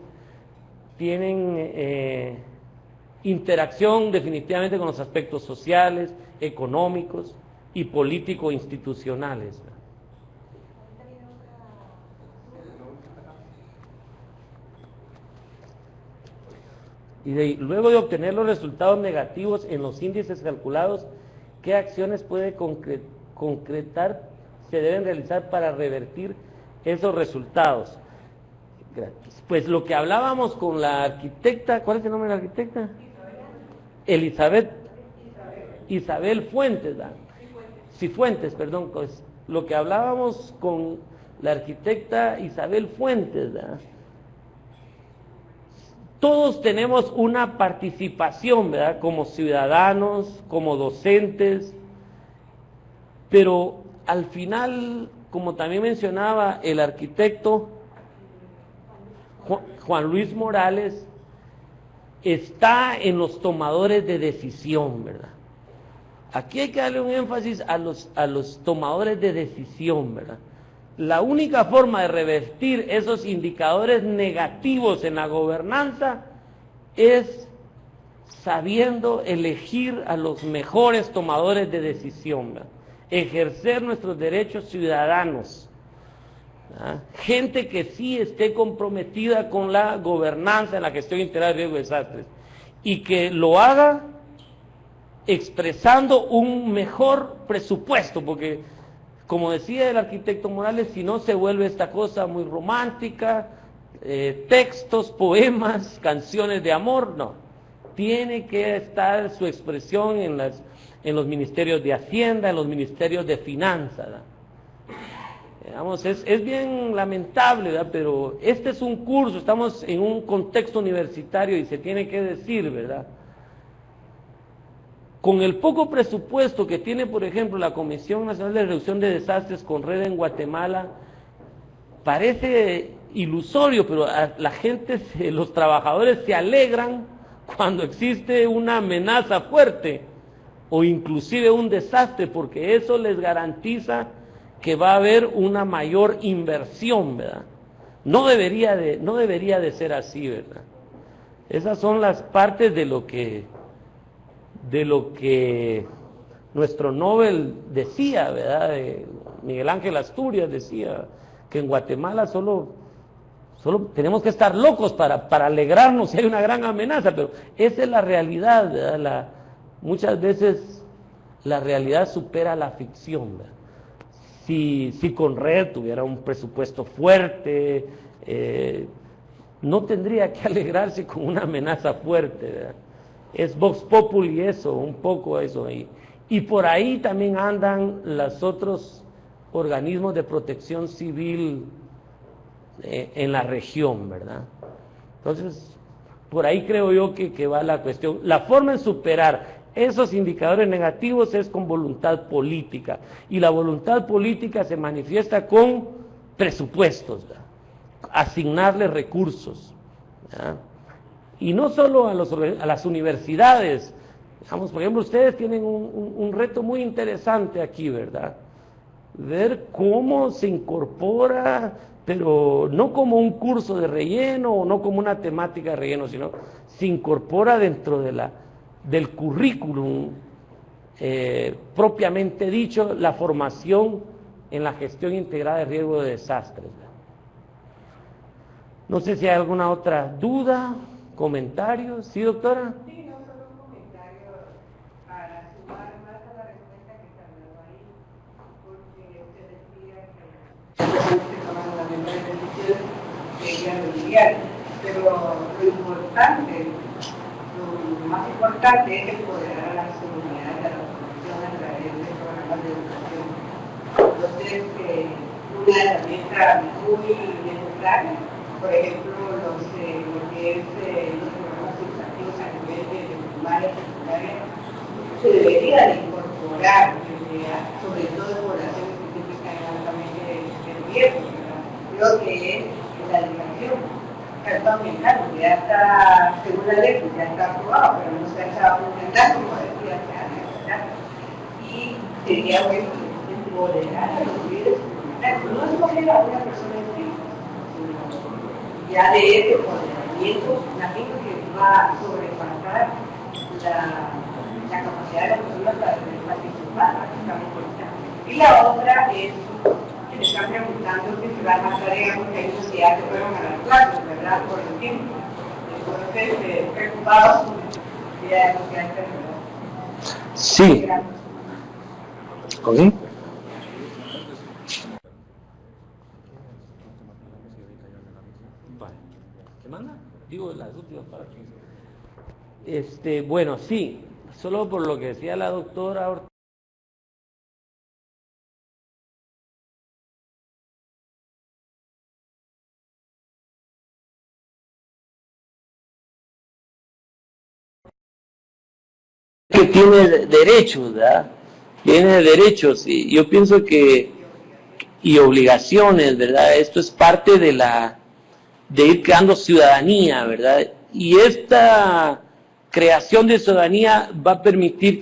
interacción definitivamente con los aspectos sociales, económicos y político-institucionales. Y luego de obtener los resultados negativos en los índices calculados, ¿qué acciones puede concretar se deben realizar para revertir esos resultados? Pues lo que hablábamos con la arquitecta, ¿cuál es el nombre de la arquitecta? Isabel Fuentes, ¿verdad? Cifuentes, perdón. Pues lo que hablábamos con la arquitecta Isabel Fuentes, ¿verdad? Todos tenemos una participación, ¿verdad?, como ciudadanos, como docentes, pero al final, como también mencionaba el arquitecto Juan Luis Morales, está en los tomadores de decisión, ¿verdad? Aquí hay que darle un énfasis a los tomadores de decisión, ¿verdad? La única forma de revertir esos indicadores negativos en la gobernanza es sabiendo elegir a los mejores tomadores de decisión, ¿verdad? Ejercer nuestros derechos ciudadanos, ¿verdad? Gente que sí esté comprometida con la gobernanza en la gestión integral de riesgo de desastres y que lo haga expresando un mejor presupuesto, porque como decía el arquitecto Morales, si no se vuelve esta cosa muy romántica, textos, poemas, canciones de amor, no. Tiene que estar su expresión en los ministerios de Hacienda, en los ministerios de Finanzas, ¿verdad? Digamos, es bien lamentable, ¿verdad? Pero este es un curso, estamos en un contexto universitario y se tiene que decir, ¿verdad? Con el poco presupuesto que tiene, por ejemplo, la Comisión Nacional de Reducción de Desastres con red en Guatemala, parece ilusorio, pero la gente, los trabajadores se alegran cuando existe una amenaza fuerte o inclusive un desastre, porque eso les garantiza que va a haber una mayor inversión, ¿verdad? No debería de ser así, ¿verdad? Esas son las partes de lo que nuestro Nobel decía, ¿verdad? Miguel Ángel Asturias decía que en Guatemala solo tenemos que estar locos para alegrarnos si hay una gran amenaza, pero esa es la realidad, ¿verdad? Muchas veces la realidad supera la ficción, ¿verdad? Si Conred tuviera un presupuesto fuerte, no tendría que alegrarse con una amenaza fuerte, ¿verdad? Es Vox Populi eso, un poco eso. Y por ahí también andan los otros organismos de protección civil en la región, ¿verdad? Entonces, por ahí creo yo que va la cuestión. La forma en superar esos indicadores negativos es con voluntad política, y la voluntad política se manifiesta con presupuestos, ¿verdad? Asignarles recursos, ¿verdad? Y no solo a las universidades. Digamos, por ejemplo, ustedes tienen un reto muy interesante aquí, ¿verdad? Ver cómo se incorpora, pero no como un curso de relleno o no como una temática de relleno, sino se incorpora dentro del currículum propiamente dicho, la formación en la gestión integrada de riesgo de desastres, ¿verdad? No sé si hay alguna otra duda, comentario. ¿Sí, doctora? Sí, no solo un comentario para sumar más a la respuesta que se habló ahí, porque usted decía que las personas que toman la venta de servicios querían remediar, pero lo importante, lo más importante es empoderar a las comunidades de la población a través de programas de educación. Entonces, una herramienta muy necesaria, por ejemplo, lo que es los programas educativos a nivel de primaria y secundaria, se debería de incorporar, sobre todo en poblaciones que están altamente en riesgo, ¿verdad? Creo que es la educación. Está aumentando, ya está, según la ley, ya está aprobado, pero no se ha echado a implementar, como decía que antes, ¿verdad? Y sería bueno empoderar a los líderes comunitarios, no escoger a una persona en sí, ya de ese empoderamiento, la gente que va a sobrepasar la capacidad de las personas para participar, y la otra es que le están preguntando que se va a más tarea porque hay unos que ya se fueron a las clases, ¿verdad? Por el tiempo. Entonces, preocupados ya lo que hay que hacer. Sí. ¿Ok? ¿Qué manda? Digo las últimas para bueno, sí, solo por lo que decía la doctora Ortega, que tiene derechos, ¿verdad? Tiene derechos, y yo pienso que, y obligaciones, ¿verdad? Esto es parte de ir creando ciudadanía, ¿verdad? Y esta creación de ciudadanía va a permitir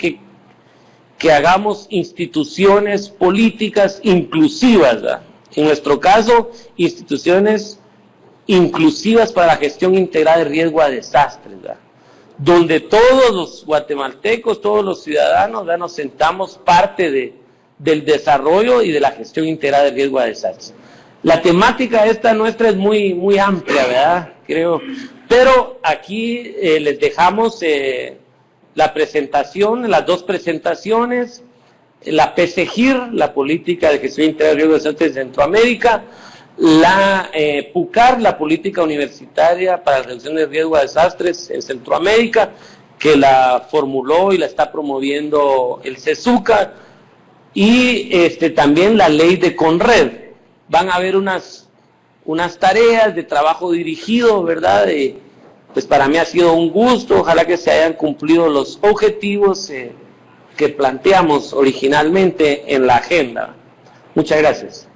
que hagamos instituciones políticas inclusivas, ¿verdad? En nuestro caso, instituciones inclusivas para la gestión integral de riesgo a desastres, ¿verdad? Donde todos los guatemaltecos, todos los ciudadanos, ¿verdad? Nos sentamos parte del desarrollo y de la gestión integral de riesgo a desastres. La temática esta nuestra es muy, muy amplia, ¿verdad? Creo. Pero aquí les dejamos la presentación, las dos presentaciones, la PSGIR, la Política de Gestión Integral de Riesgo de Desastres de Centroamérica, La PUCAR, la Política Universitaria para la Reducción de Riesgo a Desastres en Centroamérica, que la formuló y la está promoviendo el CESUCA, y también la ley de CONRED. Van a haber unas tareas de trabajo dirigido, ¿verdad? Pues para mí ha sido un gusto, ojalá que se hayan cumplido los objetivos que planteamos originalmente en la agenda. Muchas gracias.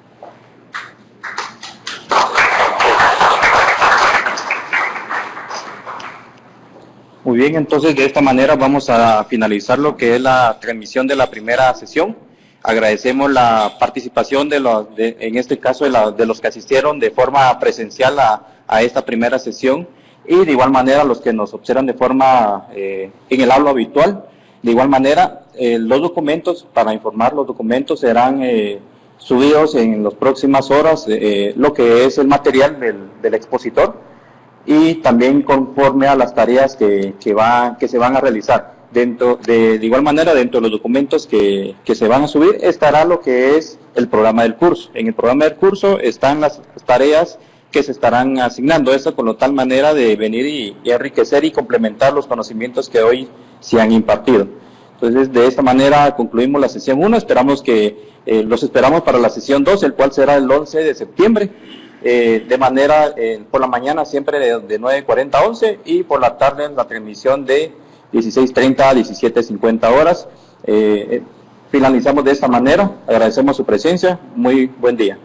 Muy bien, entonces de esta manera vamos a finalizar lo que es la transmisión de la primera sesión. Agradecemos la participación en este caso de los que asistieron de forma presencial a esta primera sesión, y de igual manera los que nos observan de forma en el aula habitual. De igual manera, los documentos, para informar, los documentos serán subidos en las próximas horas, lo que es el material del expositor, y también conforme a las tareas que se van a realizar. De igual manera, dentro de los documentos que se van a subir estará lo que es el programa del curso. En el programa del curso están las tareas que se estarán asignando, esto con tal manera de venir y enriquecer y complementar los conocimientos que hoy se han impartido. Entonces, de esta manera concluimos la sesión 1, los esperamos para la sesión 2, el cual será el 11 de septiembre, de manera, por la mañana siempre de 9:40 a 11, y por la tarde en la transmisión de 16:30 a 17:50 horas. Finalizamos de esta manera, agradecemos su presencia, muy buen día.